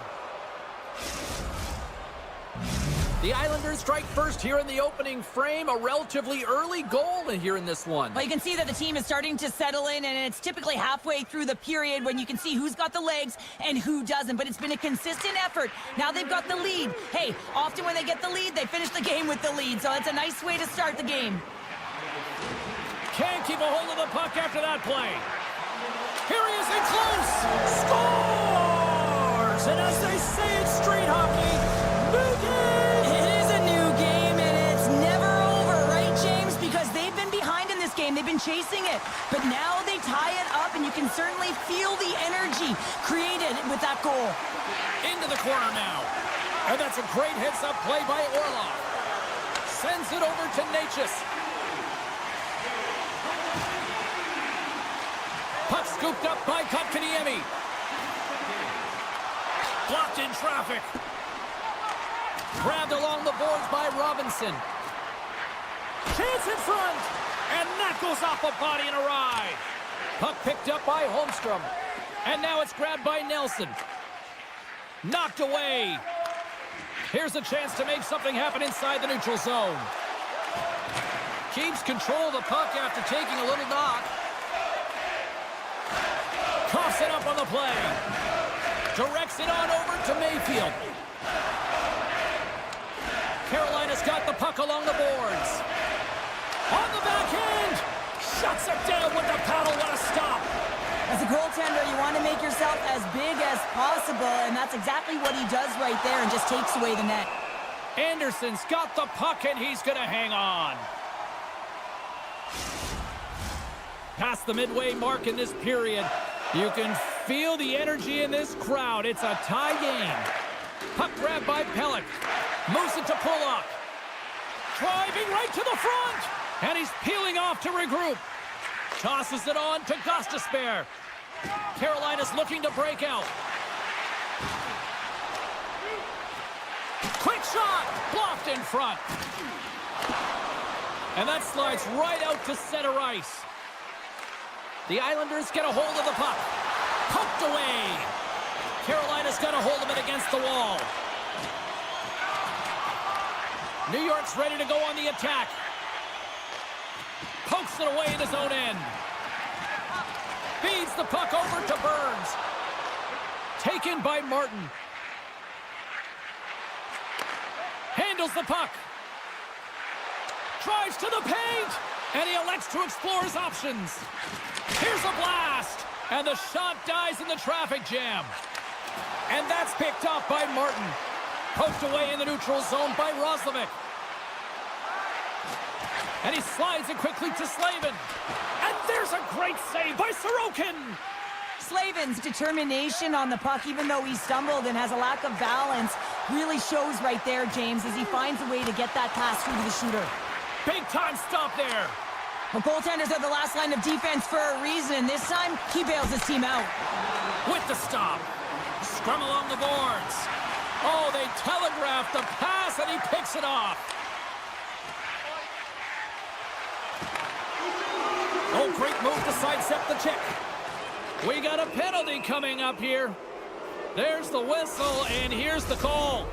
The Islanders strike first here in the opening frame. A relatively early goal here in this one. Well, you can see that the team is starting to settle in, and it's typically halfway through the period when you can see who's got the legs and who doesn't. But it's been a consistent effort. Now they've got the lead. Hey, often when they get the lead, they finish the game with the lead. So it's a nice way to start the game. Can't keep a hold of the puck after that play. Here he is in close. Scores! And as they say in street hockey, new game! It is a new game, and it's never over, right, James? Because they've been behind in this game. They've been chasing it. But now they tie it up, and you can certainly feel the energy created with that goal. Into the corner now. And that's a great heads-up play by Orlov. Sends it over to Natchez. Puck scooped up by Kotkaniemi. Blocked in traffic. Grabbed along the boards by Robinson. Chance in front. And that goes off a body and a ride. Puck picked up by Holmstrom. And now it's grabbed by Nelson. Knocked away. Here's a chance to make something happen inside the neutral zone. Keeps control of the puck after taking a little knock. Coughs it up on the play. Directs it on over to Mayfield. Carolina's got the puck along the boards. On the backhand. Shuts it down with the paddle. What a stop. As a goaltender, you want to make yourself as big as possible, and that's exactly what he does right there and just takes away the net. Anderson's got the puck, and he's going to hang on. Past the midway mark in this period. You can feel the energy in this crowd. It's a tie game. Puck grabbed by Pelech. Moves it to Kulak. Driving right to the front. And he's peeling off to regroup. Tosses it on to Gostisbehere. Carolina's looking to break out. Quick shot. Blocked in front. And that slides right out to center ice. The Islanders get a hold of the puck. Poked away. Carolina's got a hold of it against the wall. New York's ready to go on the attack. Pokes it away in his own end. Feeds the puck over to Burns. Taken by Martin. Handles the puck. Drives to the paint. And he elects to explore his options. Here's a blast. And the shot dies in the traffic jam. And that's picked off by Martin. Poked away in the neutral zone by Roslovic. And he slides it quickly to Slavin. And there's a great save by Sorokin. Slavin's determination on the puck, even though he stumbled and has a lack of balance, really shows right there, James, as he finds a way to get that pass through to the shooter. Big time stop there. Well, goaltenders are the last line of defense for a reason. This time, he bails his team out. With the stop. Scrum along the boards. Oh, they telegraphed the pass, and he picks it off. Oh, great move to sidestep the check. We got a penalty coming up here. There's the whistle, and here's the call.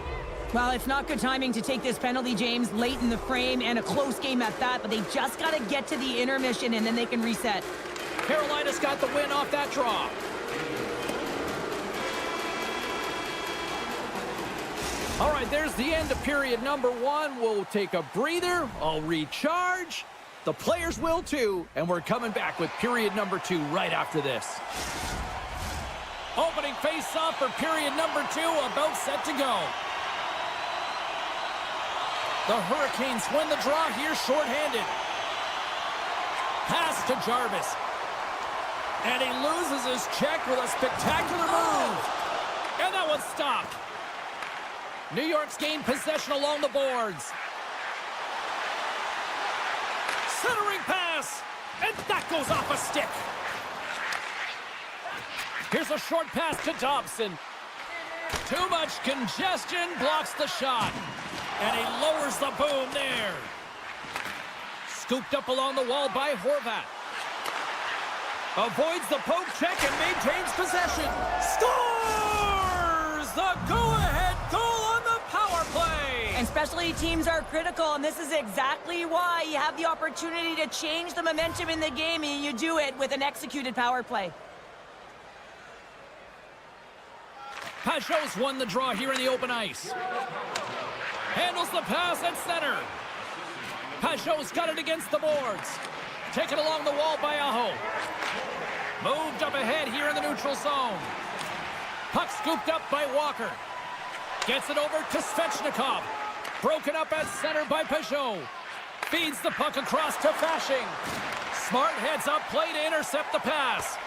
Well, it's not good timing to take this penalty, James, late in the frame, and a close game at that, but they just got to get to the intermission, and then they can reset. Carolina's got the win off that draw. All right, there's the end of period number 1. We'll take a breather. I'll recharge. The players will too, and we're coming back with period number 2 right after this. Opening face-off for period number 2, about set to go. The Hurricanes win the draw here shorthanded. Pass to Jarvis. And he loses his check with a spectacular move. And that one's stopped. New York's gained possession along the boards. Centering pass. And that goes off a stick. Here's a short pass to Dobson. Too much congestion blocks the shot. And he lowers the boom there. Scooped up along the wall by Horvat. Avoids the poke check and maintains possession. Scores! The go-ahead goal on the power play. And specialty teams are critical, and this is exactly why you have the opportunity to change the momentum in the game, and you do it with an executed power play. Pajot's won the draw here in the open ice. Handles the pass at center. Pajot's got it against the boards. Taken along the wall by Aho. Moved up ahead here in the neutral zone. Puck scooped up by Walker. Gets it over to Svechnikov. Broken up at center by Pajot. Feeds the puck across to Fasching. Smart heads up play to intercept the pass.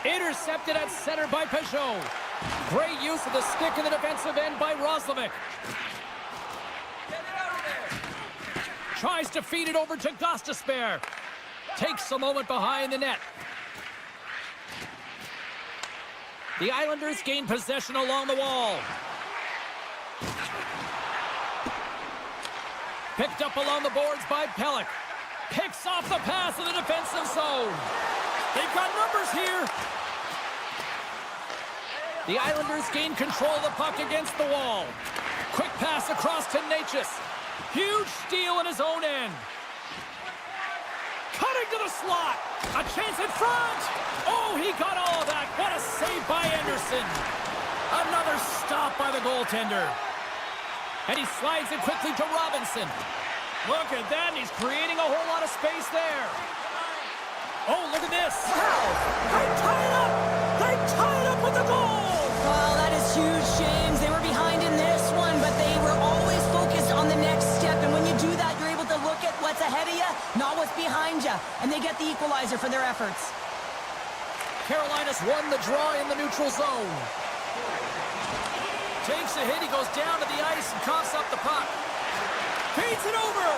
Intercepted at center by Pajot. Great use of the stick in the defensive end by Roslovic. Tries to feed it over to Gostisbehere. Takes a moment behind the net. The Islanders gain possession along the wall. Picked up along the boards by Pelech. Picks off the pass in the defensive zone. They've got numbers here. The Islanders gain control of the puck against the wall. Quick pass across to Natchez. Huge steal in his own end. Cutting to the slot. A chance in front. Oh, he got all of that. What a save by Anderson. Another stop by the goaltender. And he slides it quickly to Robinson. Look at that. He's creating a whole lot of space there. Oh, look at this. Wow. They tie it up. They tie it up with the goal. Well, that is huge, James. They were behind in this one, but they were always focused on the next step. And when you do that, you're able to look at what's ahead of you, not what's behind you. And they get the equalizer for their efforts. Carolina's won the draw in the neutral zone. Takes a hit. He goes down to the ice and coughs up the puck. Feeds it over.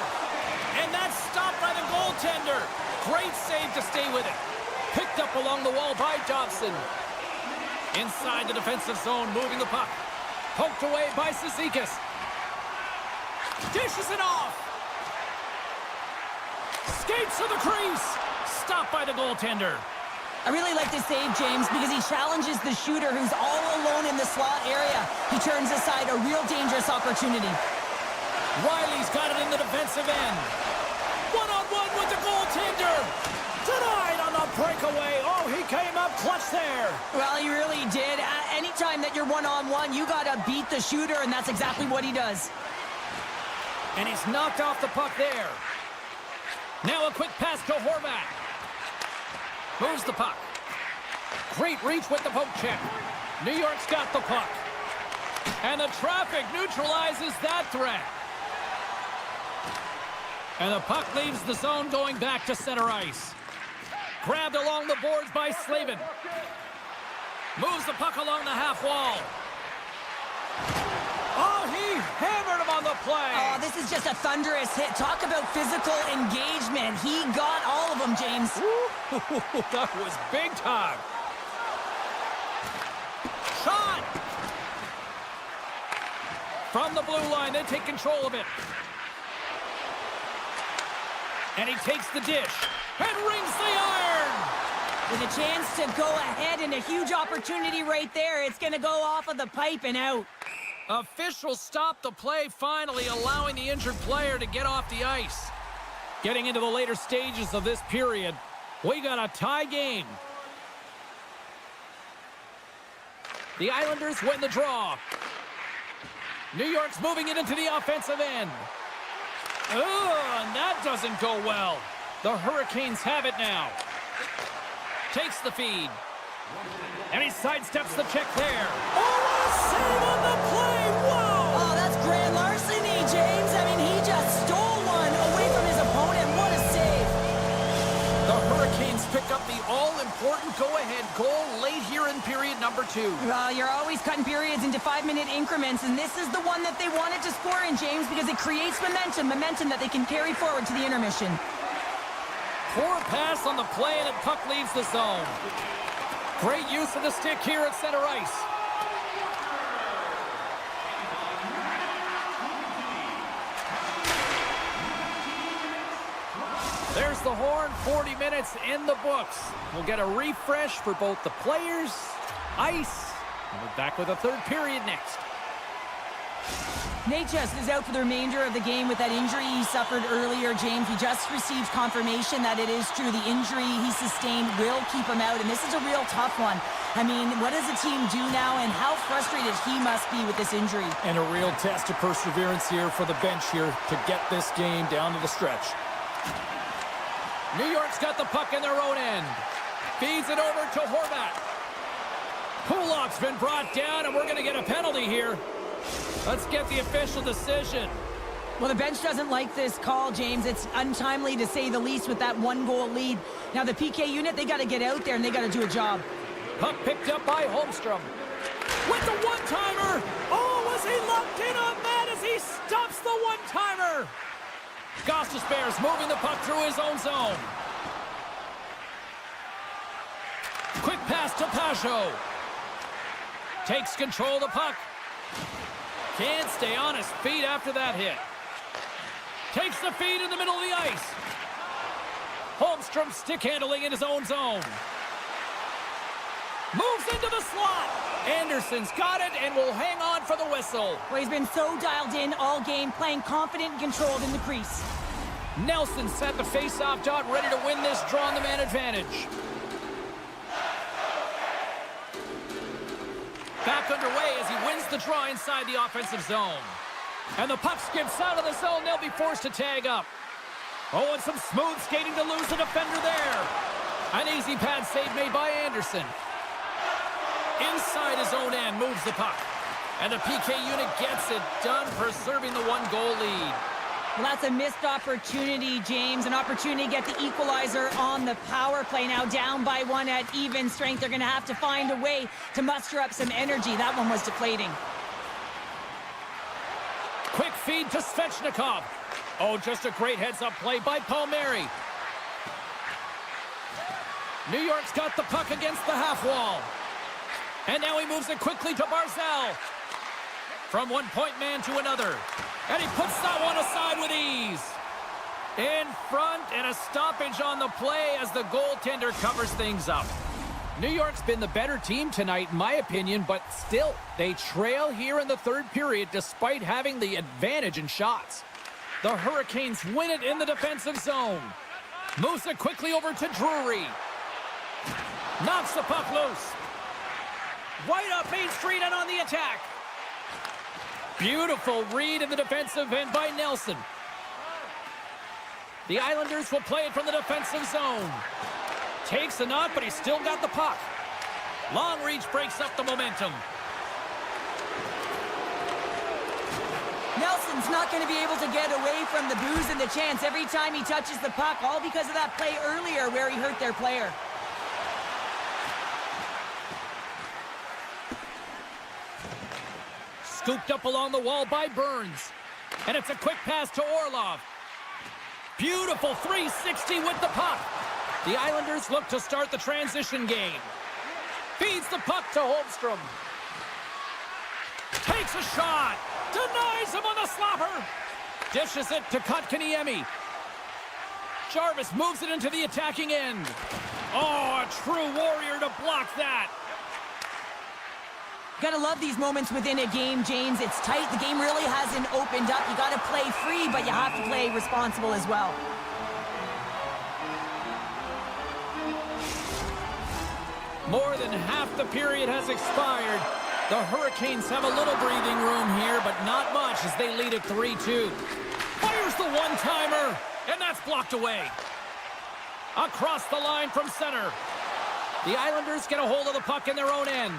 And that's stopped by the goaltender. Great save to stay with it. Picked up along the wall by Dobson. Inside the defensive zone, moving the puck. Poked away by Cizikas. Dishes it off. Skates to the crease. Stopped by the goaltender. I really like this save, James, because he challenges the shooter who's all alone in the slot area. He turns aside a real dangerous opportunity. Riley's got it in the defensive end. One-on-one with the goaltender. Denied on the breakaway. Oh, he came up clutch there. Well, he really did. Anytime that you're one-on-one, you got to beat the shooter, and that's exactly what he does. And he's knocked off the puck there. Now a quick pass to Horvat. Moves the puck. Great reach with the poke check. New York's got the puck. And the traffic neutralizes that threat. And the puck leaves the zone going back to center ice. Grabbed along the boards by Slavin. Moves the puck along the half wall. Oh, he hammered him on the play. Oh, this is just a thunderous hit. Talk about physical engagement. He got all of them, James. Ooh, that was big time. Shot! From the blue line, they take control of it. And he takes the dish and rings the iron. With a chance to go ahead and a huge opportunity right there. It's going to go off of the pipe and out. Officials stopped the play finally, allowing the injured player to get off the ice. Getting into the later stages of this period, we got a tie game. The Islanders win the draw. New York's moving it into the offensive end. And that doesn't go well. The Hurricanes have it now. Takes the feed. And he sidesteps the check there. Oh, what a save on the play! Wow! Oh, that's grand larceny, James. I mean, he just stole one away from his opponent. What a save. The Hurricanes pick up the all-important go-ahead goal late here in period number 2. Well, you're always cutting periods into 5-minute increments, and this is the one that they wanted to score in, James, because it creates momentum that they can carry forward to the intermission. Poor pass on the play, and the puck leaves the zone. Great use of the stick here at center ice. There's the horn, 40 minutes in the books. We'll get a refresh for both the players, ice, and we're back with a third period next. Nate Just is out for the remainder of the game with that injury he suffered earlier, James. We just received confirmation that it is true. The injury he sustained will keep him out, and this is a real tough one. I mean, what does the team do now, and how frustrated he must be with this injury? And a real test of perseverance here for the bench here to get this game down to the stretch. New York's got the puck in their own end. Feeds it over to Horvat. Kulak's been brought down, and we're going to get a penalty here. Let's get the official decision. Well, the bench doesn't like this call, James. It's untimely to say the least with that 1-goal lead. Now, the PK unit, they got to get out there, and they got to do a job. Puck picked up by Holmstrom. With the one-timer! Oh, was he locked in on that as he stops the one-timer? Gostis Bears moving the puck through his own zone. Quick pass to Pajot. Takes control of the puck. Can't stay on his feet after that hit. Takes the feed in the middle of the ice. Holmstrom stick handling in his own zone. Moves into the slot. Anderson's got it and will hang on for the whistle. Well, he's been so dialed in all game, playing confident and controlled in the crease. Nelson's at the face-off dot, ready to win this draw on the man advantage. Back underway as he wins the draw inside the offensive zone. And the puck skips out of the zone. They'll be forced to tag up. Oh, and some smooth skating to lose the defender there. An easy pad save made by Anderson. Inside his own end moves the puck. And the PK unit gets it done, preserving the 1-goal lead. Well, that's a missed opportunity, James. An opportunity to get the equalizer on the power play. Now down by 1 at even strength. They're going to have to find a way to muster up some energy. That one was deflating. Quick feed to Svechnikov. Oh, just a great heads-up play by Palmieri. New York's got the puck against the half wall. And now he moves it quickly to Barzal. From one-point man to another. And he puts that one aside with ease. In front, and a stoppage on the play as the goaltender covers things up. New York's been the better team tonight, in my opinion, but still, they trail here in the third period despite having the advantage in shots. The Hurricanes win it in the defensive zone. Moves it quickly over to Drury. Knocks the puck loose. Right up Main Street and on the attack. Beautiful read in the defensive end by Nelson. The Islanders will play it from the defensive zone. Takes a knock, but he's still got the puck. Long reach breaks up the momentum. Nelson's not going to be able to get away from the booze and the chance every time he touches the puck, all because of that play earlier where he hurt their player. Scooped up along the wall by Burns. And it's a quick pass to Orlov. Beautiful 360 with the puck. The Islanders look to start the transition game. Feeds the puck to Holmstrom. Takes a shot. Denies him on the slapper. Dishes it to Kotkaniemi. Jarvis moves it into the attacking end. Oh, a true warrior to block that. Gotta love these moments within a game, James. It's tight. The game really hasn't opened up. You gotta play free, but you have to play responsible as well. More than half the period has expired. The Hurricanes have a little breathing room here, but not much as they lead at 3-2. Fires the one-timer, and that's blocked away. Across the line from center. The Islanders get a hold of the puck in their own end.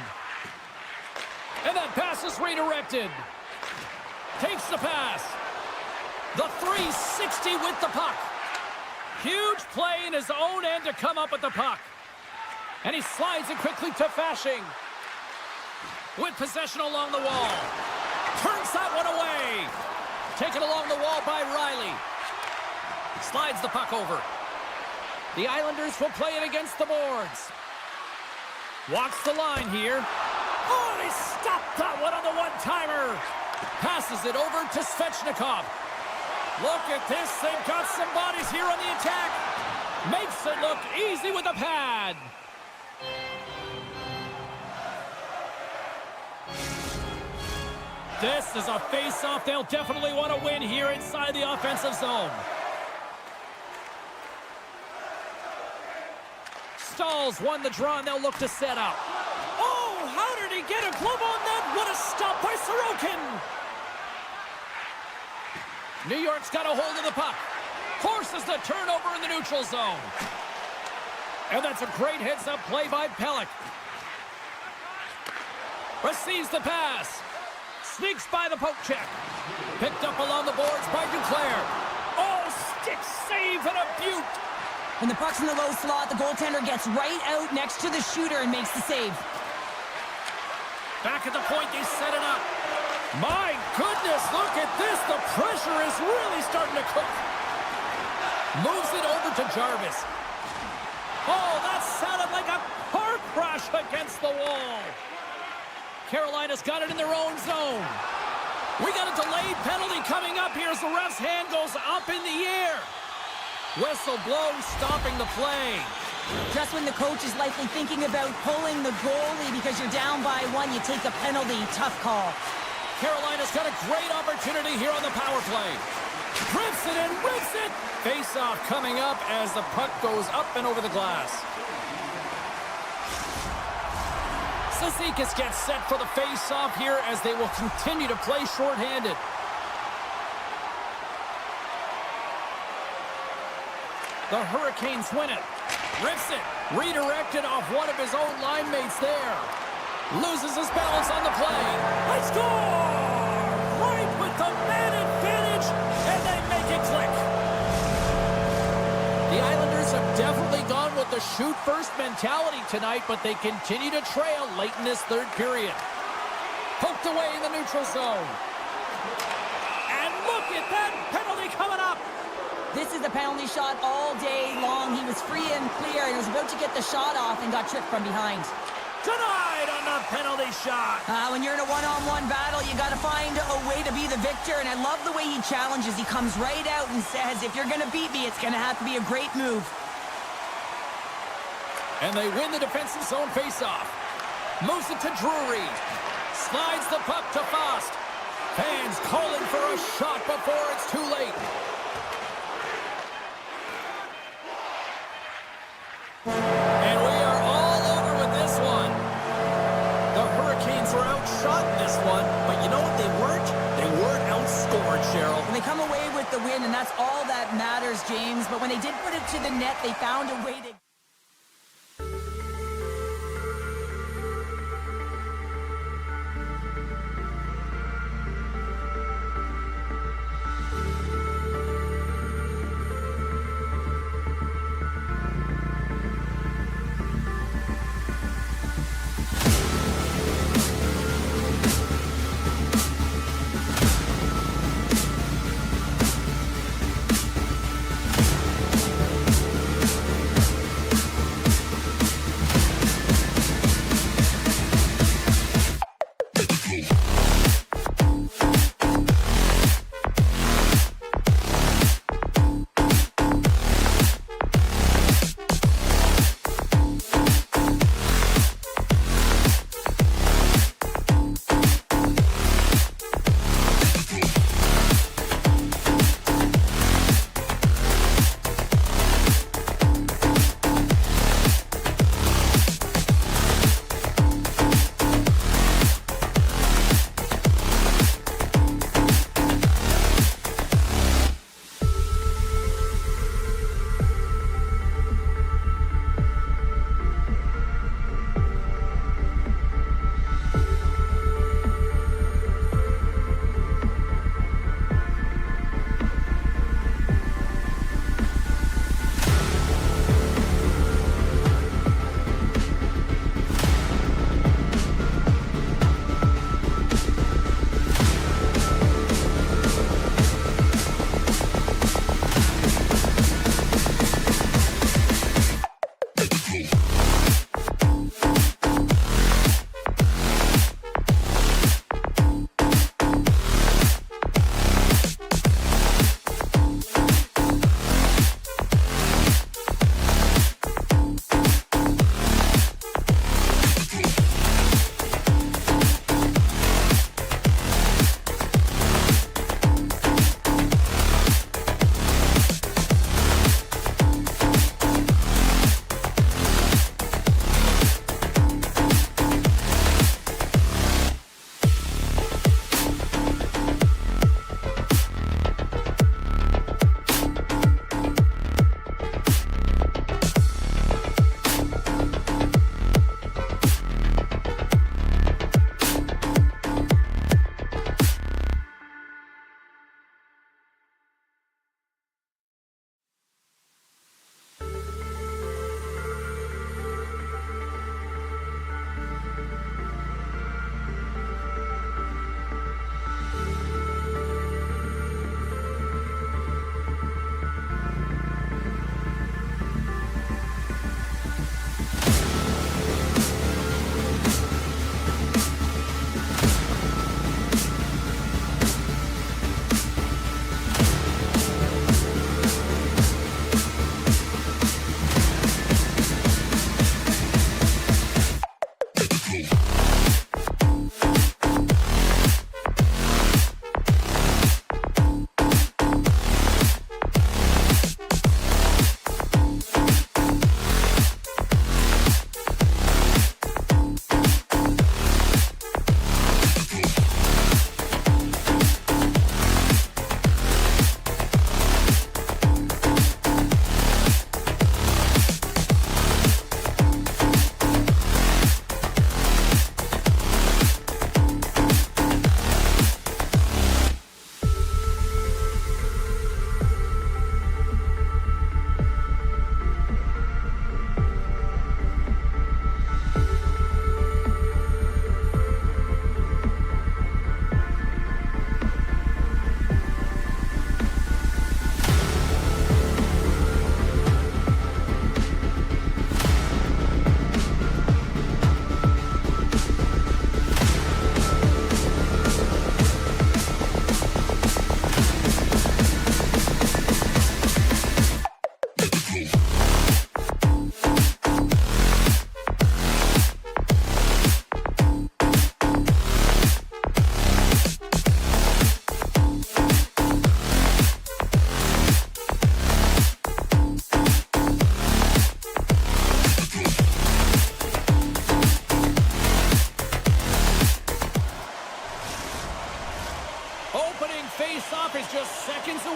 And that pass is redirected. Takes the pass. The 360 with the puck. Huge play in his own end to come up with the puck. And he slides it quickly to Fasching. With possession along the wall. Turns that one away. Taken along the wall by Riley. Slides the puck over. The Islanders will play it against the boards. Walks the line here. Oh, he stopped that one on the one-timer. Passes it over to Svechnikov. Look at this. They've got some bodies here on the attack. Makes it look easy with a pad. This is a face-off they'll definitely want to win here inside the offensive zone. Stahls won the draw, and they'll look to set up. Oh, how did he get a glove on that? What a stop by Sorokin! New York's got a hold of the puck. Forces the turnover in the neutral zone. And that's a great heads-up play by Pelech. Receives the pass. Sneaks by the poke check. Picked up along the boards by Duclair. Oh, stick save and a beaut. When the puck's in the low slot, the goaltender gets right out next to the shooter and makes the save. Back at the point, they set it up. My goodness, look at this. The pressure is really starting to cook. Moves it over to Jarvis. Oh, that sounded like a car crash against the wall. Carolina's got it in their own zone. We got a delayed penalty coming up here as the ref's hand goes up in the air. Whistle blows, stopping the play. Just when the coach is likely thinking about pulling the goalie because you're down by one, you take a penalty. Tough call. Carolina's got a great opportunity here on the power play. Rips it and rips it. Face-off coming up as the puck goes up and over the glass. Cizikas gets set for the face-off here as they will continue to play shorthanded. The Hurricanes win it. Rips it. Redirected off one of his own line mates there. Loses his balance on the play. They score! Right with the man advantage, and they make it click. The Islanders have definitely gone with the shoot-first mentality tonight, but they continue to trail late in this third period. Poked away in the neutral zone. And look at that penalty coming up. This is a penalty shot all day long. He was free and clear. He was about to get the shot off and got tripped from behind. Denied on the penalty shot. When you're in a one-on-one battle, you got to find a way to be the victor, and I love the way he challenges. He comes right out and says, if you're going to beat me, it's going to have to be a great move. And they win the defensive zone faceoff. Moves it to Drury. Slides the puck to Fost. Fans calling for a shot before it's too late. And we are all over with this one. The Hurricanes were outshot in this one, but you know what they weren't? They weren't outscored, Cheryl. And they come away with the win, and that's all that matters, James. But when they did put it to the net, they found a way to...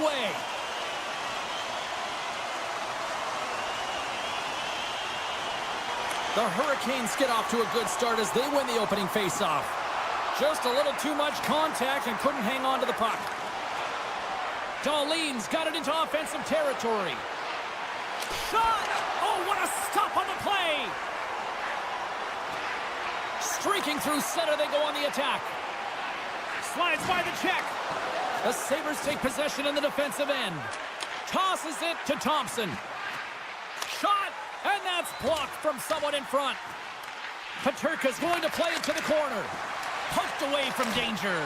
away. The Hurricanes get off to a good start as they win the opening faceoff. Just a little too much contact and couldn't hang on to the puck. Darlene's got it into offensive territory. Shot! Oh, what a stop on the play! Streaking through center, they go on the attack. Slides by the check. The Sabres take possession in the defensive end. Tosses it to Thompson. Shot! And that's blocked from someone in front. Peterka's going to play it to the corner. Poked away from danger.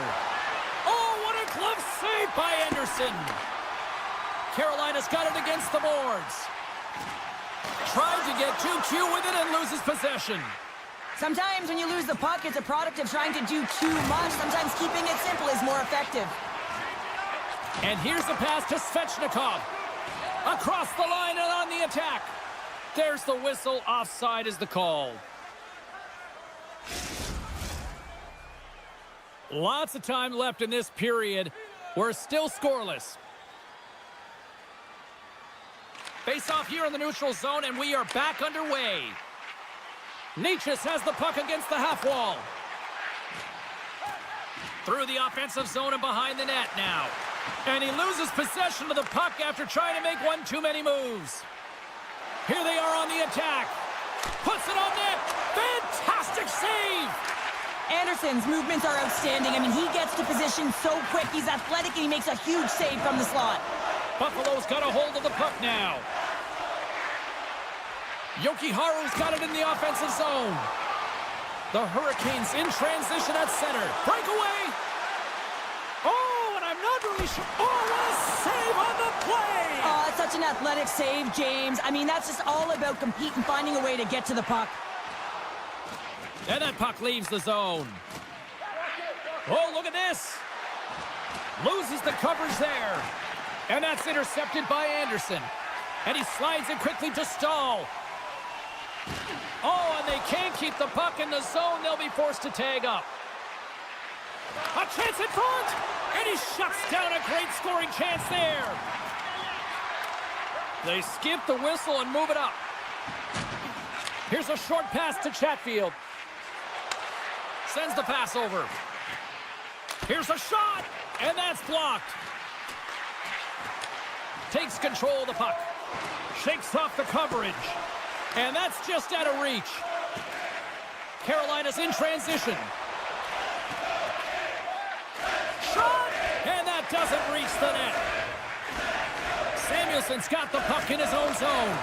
Oh, what a glove save by Anderson. Carolina's got it against the boards. Tried to get too cute with it and loses possession. Sometimes when you lose the puck, it's a product of trying to do too much. Sometimes keeping it simple is more effective. And here's the pass to Svechnikov. Across the line and on the attack. There's the whistle. Offside is the call. Lots of time left in this period. We're still scoreless. Face off here in the neutral zone, and we are back underway. Nietzsche has the puck against the half wall. Through the offensive zone and behind the net now. And he loses possession of the puck after trying to make one too many moves. Here they are on the attack. Puts it on net. Fantastic save. Anderson's movements are outstanding. I mean, he gets to position so quick. He's athletic, and he makes a huge save from the slot. Buffalo's got a hold of the puck now. Jokiharu's got it in the offensive zone. The Hurricanes in transition at center. Breakaway. Oh, and I'm not really sure. Oh, what a save on the play. Oh, it's such an athletic save, James. I mean, that's just all about competing, finding a way to get to the puck. And that puck leaves the zone. Oh, look at this. Loses the coverage there. And that's intercepted by Anderson. And he slides it quickly to Stahl. Oh, and they can't keep the puck in the zone. They'll be forced to tag up. A chance in front. And he shuts down a great scoring chance there. They skip the whistle and move it up. Here's a short pass to Chatfield. Sends the pass over. Here's a shot. And that's blocked. Takes control of the puck. Shakes off the coverage. And that's just out of reach. Carolina's in transition. Shot! And that doesn't reach the net. Samuelson's got the puck in his own zone.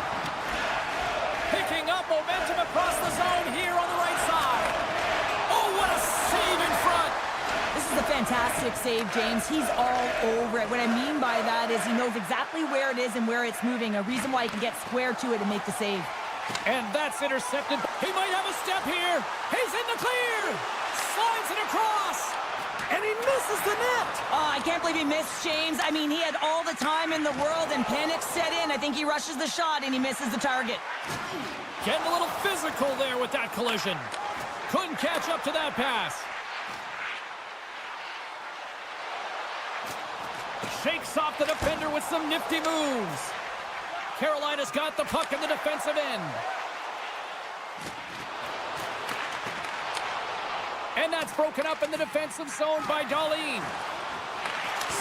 Picking up momentum across the zone here on the right side. Oh, what a save in front. This is a fantastic save, James. He's all over it. What I mean by that is he knows exactly where it is and where it's moving. A reason why he can get square to it and make the save. And that's intercepted. He might have a step here. He's in the clear. Slides it across. And he misses the net. Oh, I can't believe he missed, James. I mean, he had all the time in the world and panic set in. I think he rushes the shot and he misses the target. Getting a little physical there with that collision. Couldn't catch up to that pass. Shakes off the defender with some nifty moves. Carolina's got the puck in the defensive end. And that's broken up in the defensive zone by Darlene.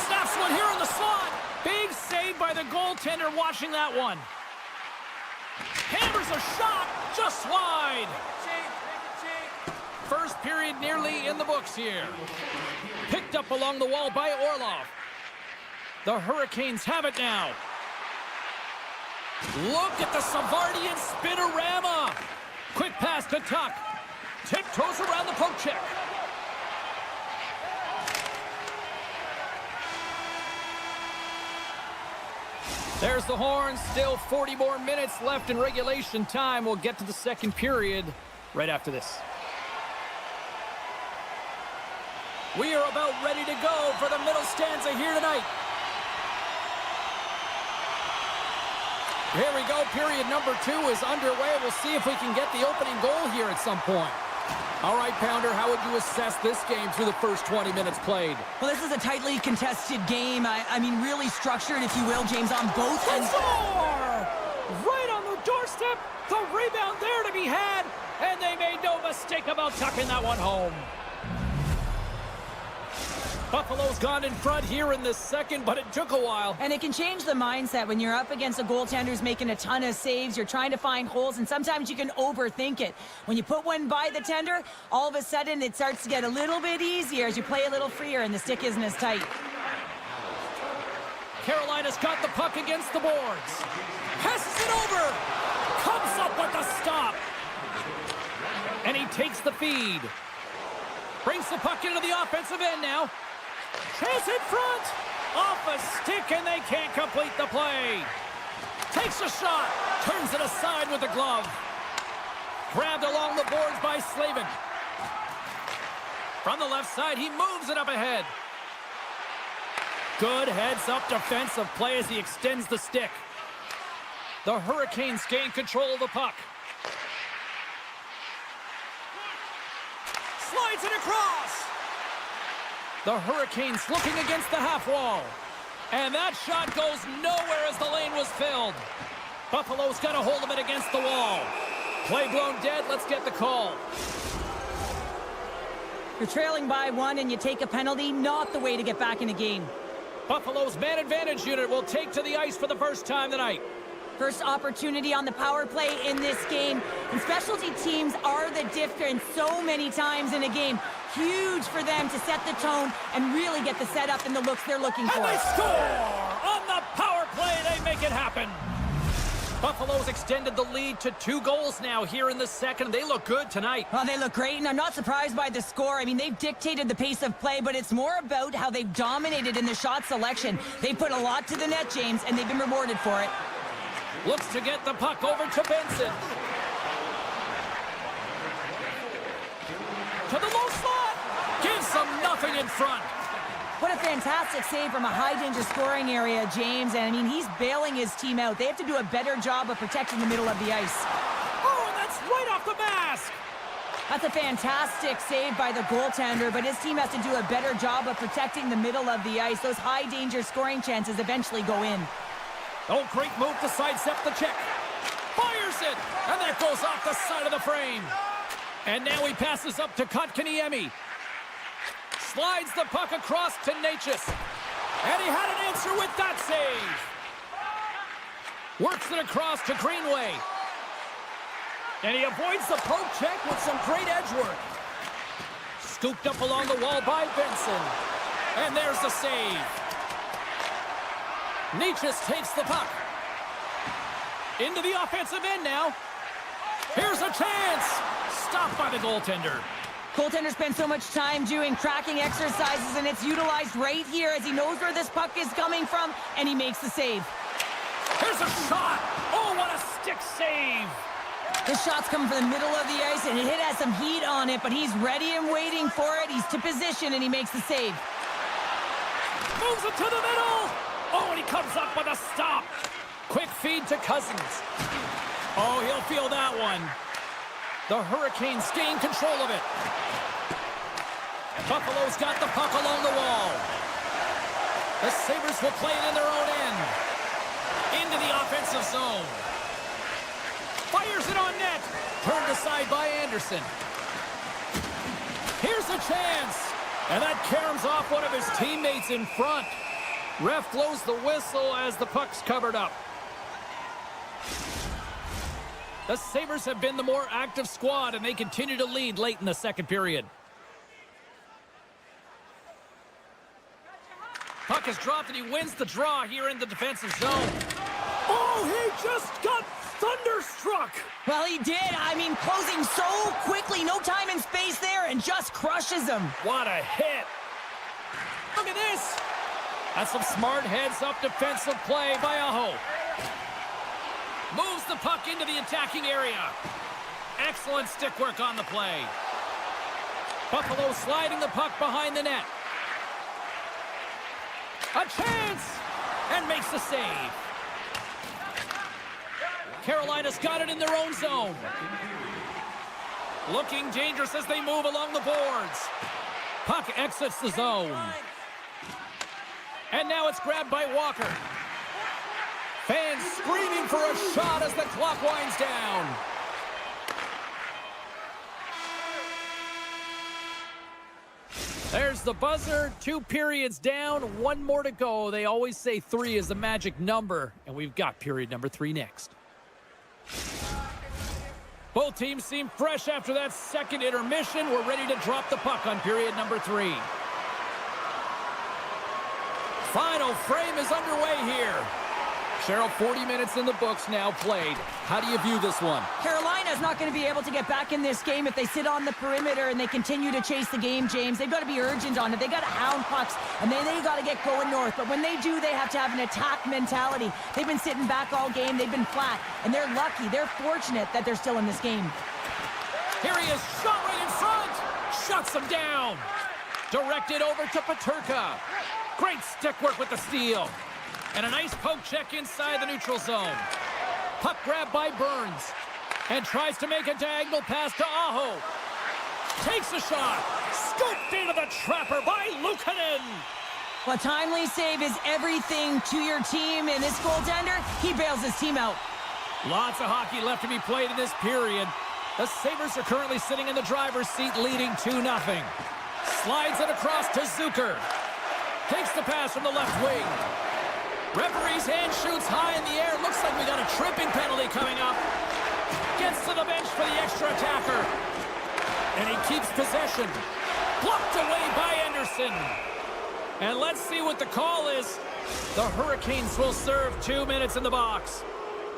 Snaps one here in the slot. Big save by the goaltender watching that one. Hammers a shot just wide. First period nearly in the books here. Picked up along the wall by Orlov. The Hurricanes have it now. Look at the Savardian spinorama. Quick pass to Tuck. Tiptoes around the poke check. There's the horn. Still 40 more minutes left in regulation time. We'll get to the second period right after this. We are about ready to go for the middle stanza here tonight. Here we go. Period number 2 is underway. We'll see if we can get the opening goal here at some point. All right, Pounder, how would you assess this game through the first 20 minutes played? Well, this is a tightly contested game. I mean, really structured, if you will, James, on both ends. Score! Right on the doorstep, the rebound there to be had, and they made no mistake about tucking that one home. Buffalo's gone in front here in the second, but it took a while. And it can change the mindset when you're up against a goaltender who's making a ton of saves. You're trying to find holes, and sometimes you can overthink it. When you put one by the tender, all of a sudden it starts to get a little bit easier as you play a little freer and the stick isn't as tight. Carolina's got the puck against the boards. Passes it over. Comes up with the stop. And he takes the feed. Brings the puck into the offensive end now. Chance in front. Off a stick, and they can't complete the play. Takes a shot. Turns it aside with the glove. Grabbed along the boards by Slavin. From the left side, he moves it up ahead. Good heads-up defensive play as he extends the stick. The Hurricanes gain control of the puck. Slides it across. The Hurricanes looking against the half wall. And that shot goes nowhere as the lane was filled. Buffalo's got a hold of it against the wall. Play blown dead. Let's get the call. You're trailing by one and you take a penalty, not the way to get back in a game. Buffalo's man advantage unit will take to the ice for the first time tonight. First opportunity on the power play in this game. And specialty teams are the difference so many times in a game. Huge for them to set the tone and really get the setup and the looks they're looking for. And they score! On the power play, they make it happen. Buffalo's extended the lead to 2 goals now here in the second. They look good tonight. Well, they look great, and I'm not surprised by the score. I mean, they've dictated the pace of play, but it's more about how they've dominated in the shot selection. They put a lot to the net, James, and they've been rewarded for it. Looks to get the puck over to Benson. To the low slot. Gives them nothing in front. What a fantastic save from a high-danger scoring area, James. And, I mean, he's bailing his team out. They have to do a better job of protecting the middle of the ice. Oh, and that's right off the mask. That's a fantastic save by the goaltender, but his team has to do a better job of protecting the middle of the ice. Those high-danger scoring chances eventually go in. Oh, great move to sidestep the check. Fires it, and that goes off the side of the frame. And now he passes up to Kotkaniemi. Slides the puck across to Natchez. And he had an answer with that save. Works it across to Greenway. And he avoids the poke check with some great edge work. Scooped up along the wall by Benson. And there's the save. Natchez takes the puck. Into the offensive end now. Here's a chance. Stopped by the goaltender. Goaltender spends so much time doing tracking exercises, and it's utilized right here as he knows where this puck is coming from, and he makes the save. Here's a shot. Oh, what a stick save. This shot's coming from the middle of the ice, and it has some heat on it, but he's ready and waiting for it. He's to position, and he makes the save. Moves it to the middle. Oh, and he comes up with a stop. Quick feed to Cousins. Oh, he'll feel that one. The Hurricanes gain control of it. Buffalo's got the puck along the wall. The Sabres will play it in their own end. Into the offensive zone. Fires it on net. Turned aside by Anderson. Here's a chance. And that caroms off one of his teammates in front. Ref blows the whistle as the puck's covered up. The Sabres have been the more active squad, and they continue to lead late in the second period. Puck is dropped, and he wins the draw here in the defensive zone. Oh, he just got thunderstruck. Well, he did. I mean, closing so quickly. No time and space there, and just crushes him. What a hit. Look at this. That's some smart heads-up defensive play by Aho. Moves the puck into the attacking area. Excellent stick work on the play. Buffalo sliding the puck behind the net. A chance! And makes the save. Carolina's got it in their own zone. Looking dangerous as they move along the boards. Puck exits the zone. And now it's grabbed by Walker. Fans screaming for a shot as the clock winds down. There's the buzzer. 2 periods down, 1 more to go. They always say 3 is the magic number, and we've got period number 3 next. Both teams seem fresh after that second intermission. We're ready to drop the puck on period number 3. Final frame is underway here. Cheryl, 40 minutes in the books now played. How do you view this one? Carolina's not going to be able to get back in this game if they sit on the perimeter and they continue to chase the game, James. They've got to be urgent on it. They got to hound pucks, and then they got to get going north. But when they do, they have to have an attack mentality. They've been sitting back all game. They've been flat, and they're lucky. They're fortunate that they're still in this game. Here he is, shot right in front. Shuts him down. Directed over to Peterka. Great stick work with the steal. And a nice poke check inside the neutral zone. Puck grab by Burns. And tries to make a diagonal pass to Aho. Takes a shot. Scooped into the trapper by Luukkonen. Well, a timely save is everything to your team, and this goaltender, he bails his team out. Lots of hockey left to be played in this period. The Sabres are currently sitting in the driver's seat, leading 2-0. Slides it across to Zucker. Takes the pass from the left wing. Referee's hand shoots high in the air. Looks like we got a tripping penalty coming up. Gets to the bench for the extra attacker. And he keeps possession. Blocked away by Anderson. And let's see what the call is. The Hurricanes will serve 2 minutes in the box.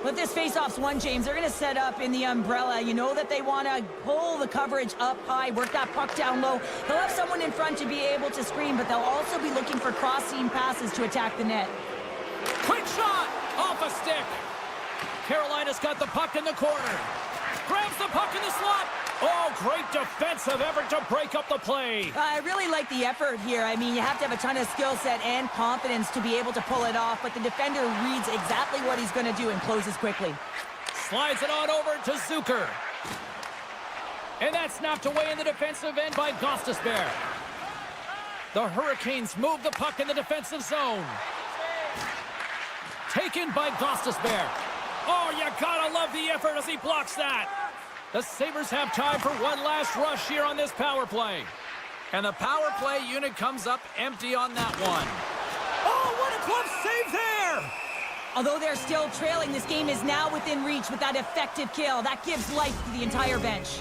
But this faceoff's won, James. They're going to set up in the umbrella. You know that they want to pull the coverage up high, work that puck down low. They'll have someone in front to be able to screen, but they'll also be looking for cross-seam passes to attack the net. Quick shot off a stick. Carolina's got the puck in the corner. Grabs the puck in the slot. Oh, great defensive effort to break up the play. I really like the effort here. I mean, you have to have a ton of skill set and confidence to be able to pull it off, but the defender reads exactly what he's going to do and closes quickly. Slides it on over to Zucker. And that's knocked away in the defensive end by Gostisbehere. The Hurricanes move the puck in the defensive zone. Taken by Gostisbehere. Oh, you gotta love the effort as he blocks that. The Sabres have time for one last rush here on this power play. And the power play unit comes up empty on that one. Oh, what a glove save there! Although they're still trailing, this game is now within reach with that effective kill. That gives life to the entire bench.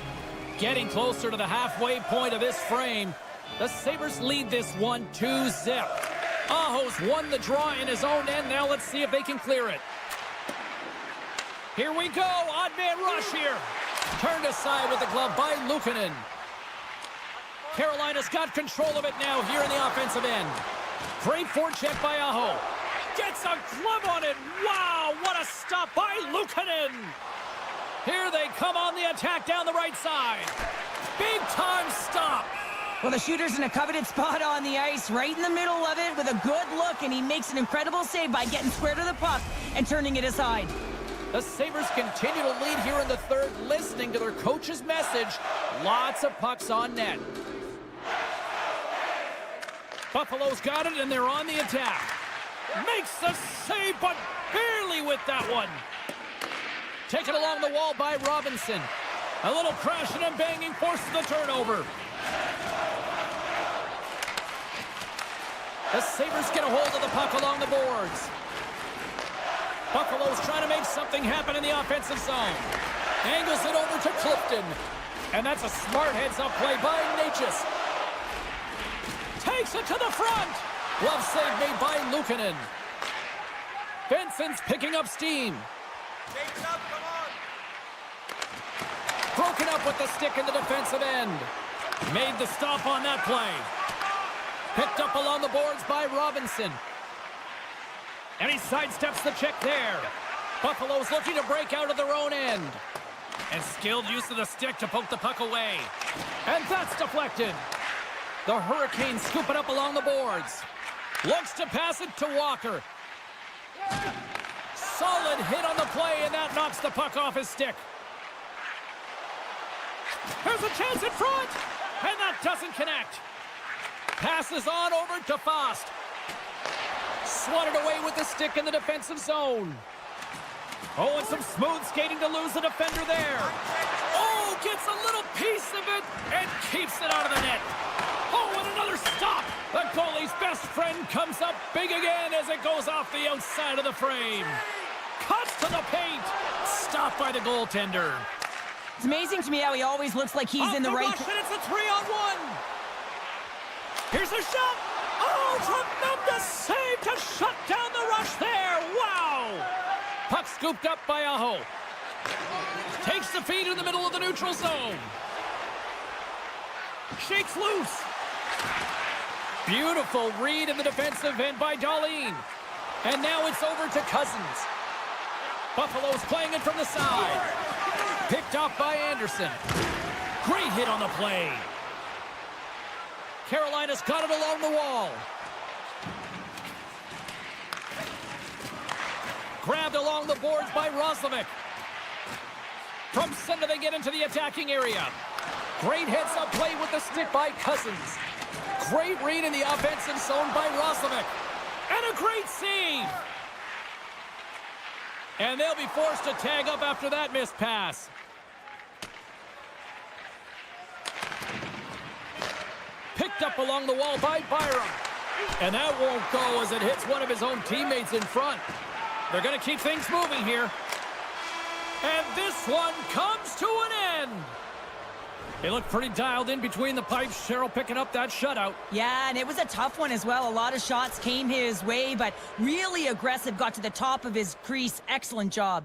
Getting closer to the halfway point of this frame. The Sabres lead this one 2-0. Aho's won the draw in his own end. Now let's see if they can clear it. Here we go. Odd man rush here. Turned aside with the glove by Luukkonen. Carolina's got control of it now here in the offensive end. Great forecheck by Aho. Gets a glove on it. Wow, what a stop by Luukkonen. Here they come on the attack down the right side. Big time stop. Well, the shooter's in a coveted spot on the ice, right in the middle of it with a good look, and he makes an incredible save by getting square to the puck and turning it aside. The Sabres continue to lead here in the third, listening to their coach's message. Lots of pucks on net. Buffalo's got it, and they're on the attack. Makes the save, but barely with that one. Taken along the wall by Robinson. A little crashing and banging forces the turnover. The Sabres get a hold of the puck along the boards. Buffalo's trying to make something happen in the offensive zone. Angles it over to Clifton. And that's a smart heads-up play by Natchez. Takes it to the front. Glove save made by Luukkonen. Benson's picking up steam. Take it up, come on. Broken up with the stick in the defensive end. Made the stop on that play. Picked up along the boards by Robinson. And he sidesteps the check there. Buffalo's looking to break out of their own end. And skilled use of the stick to poke the puck away. And that's deflected. The Hurricanes scoop it up along the boards. Looks to pass it to Walker. Solid hit on the play, and that knocks the puck off his stick. There's a chance in front. And that doesn't connect. Passes on over to Fost. Swatted away with the stick in the defensive zone. Oh, and some smooth skating to lose the defender there. Oh, gets a little piece of it and keeps it out of the net. Oh, and another stop. The goalie's best friend comes up big again as it goes off the outside of the frame. Cuts to the paint. Stopped by the goaltender. It's amazing to me how he always looks like he's in the right... Rush, and it's a 3-on-1. Here's a shot. Oh, tremendous save to shut down the rush there. Wow. Puck scooped up by Aho. Takes the feed in the middle of the neutral zone. Shakes loose. Beautiful read in the defensive end by Darlene. And now it's over to Cousins. Buffalo's playing it from the side. Picked up by Anderson. Great hit on the play. Carolina's got it along the wall. Grabbed along the boards by Roslovic. From center they get into the attacking area. Great heads-up play with the stick by Cousins. Great read in the offensive zone by Roslovic. And a great save. And they'll be forced to tag up after that missed pass. Picked up along the wall by Byram. And that won't go as it hits one of his own teammates in front. They're going to keep things moving here. And this one comes to an end. They look pretty dialed in between the pipes. Cheryl picking up that shutout. Yeah, and it was a tough one as well. A lot of shots came his way, but really aggressive, got to the top of his crease. Excellent job.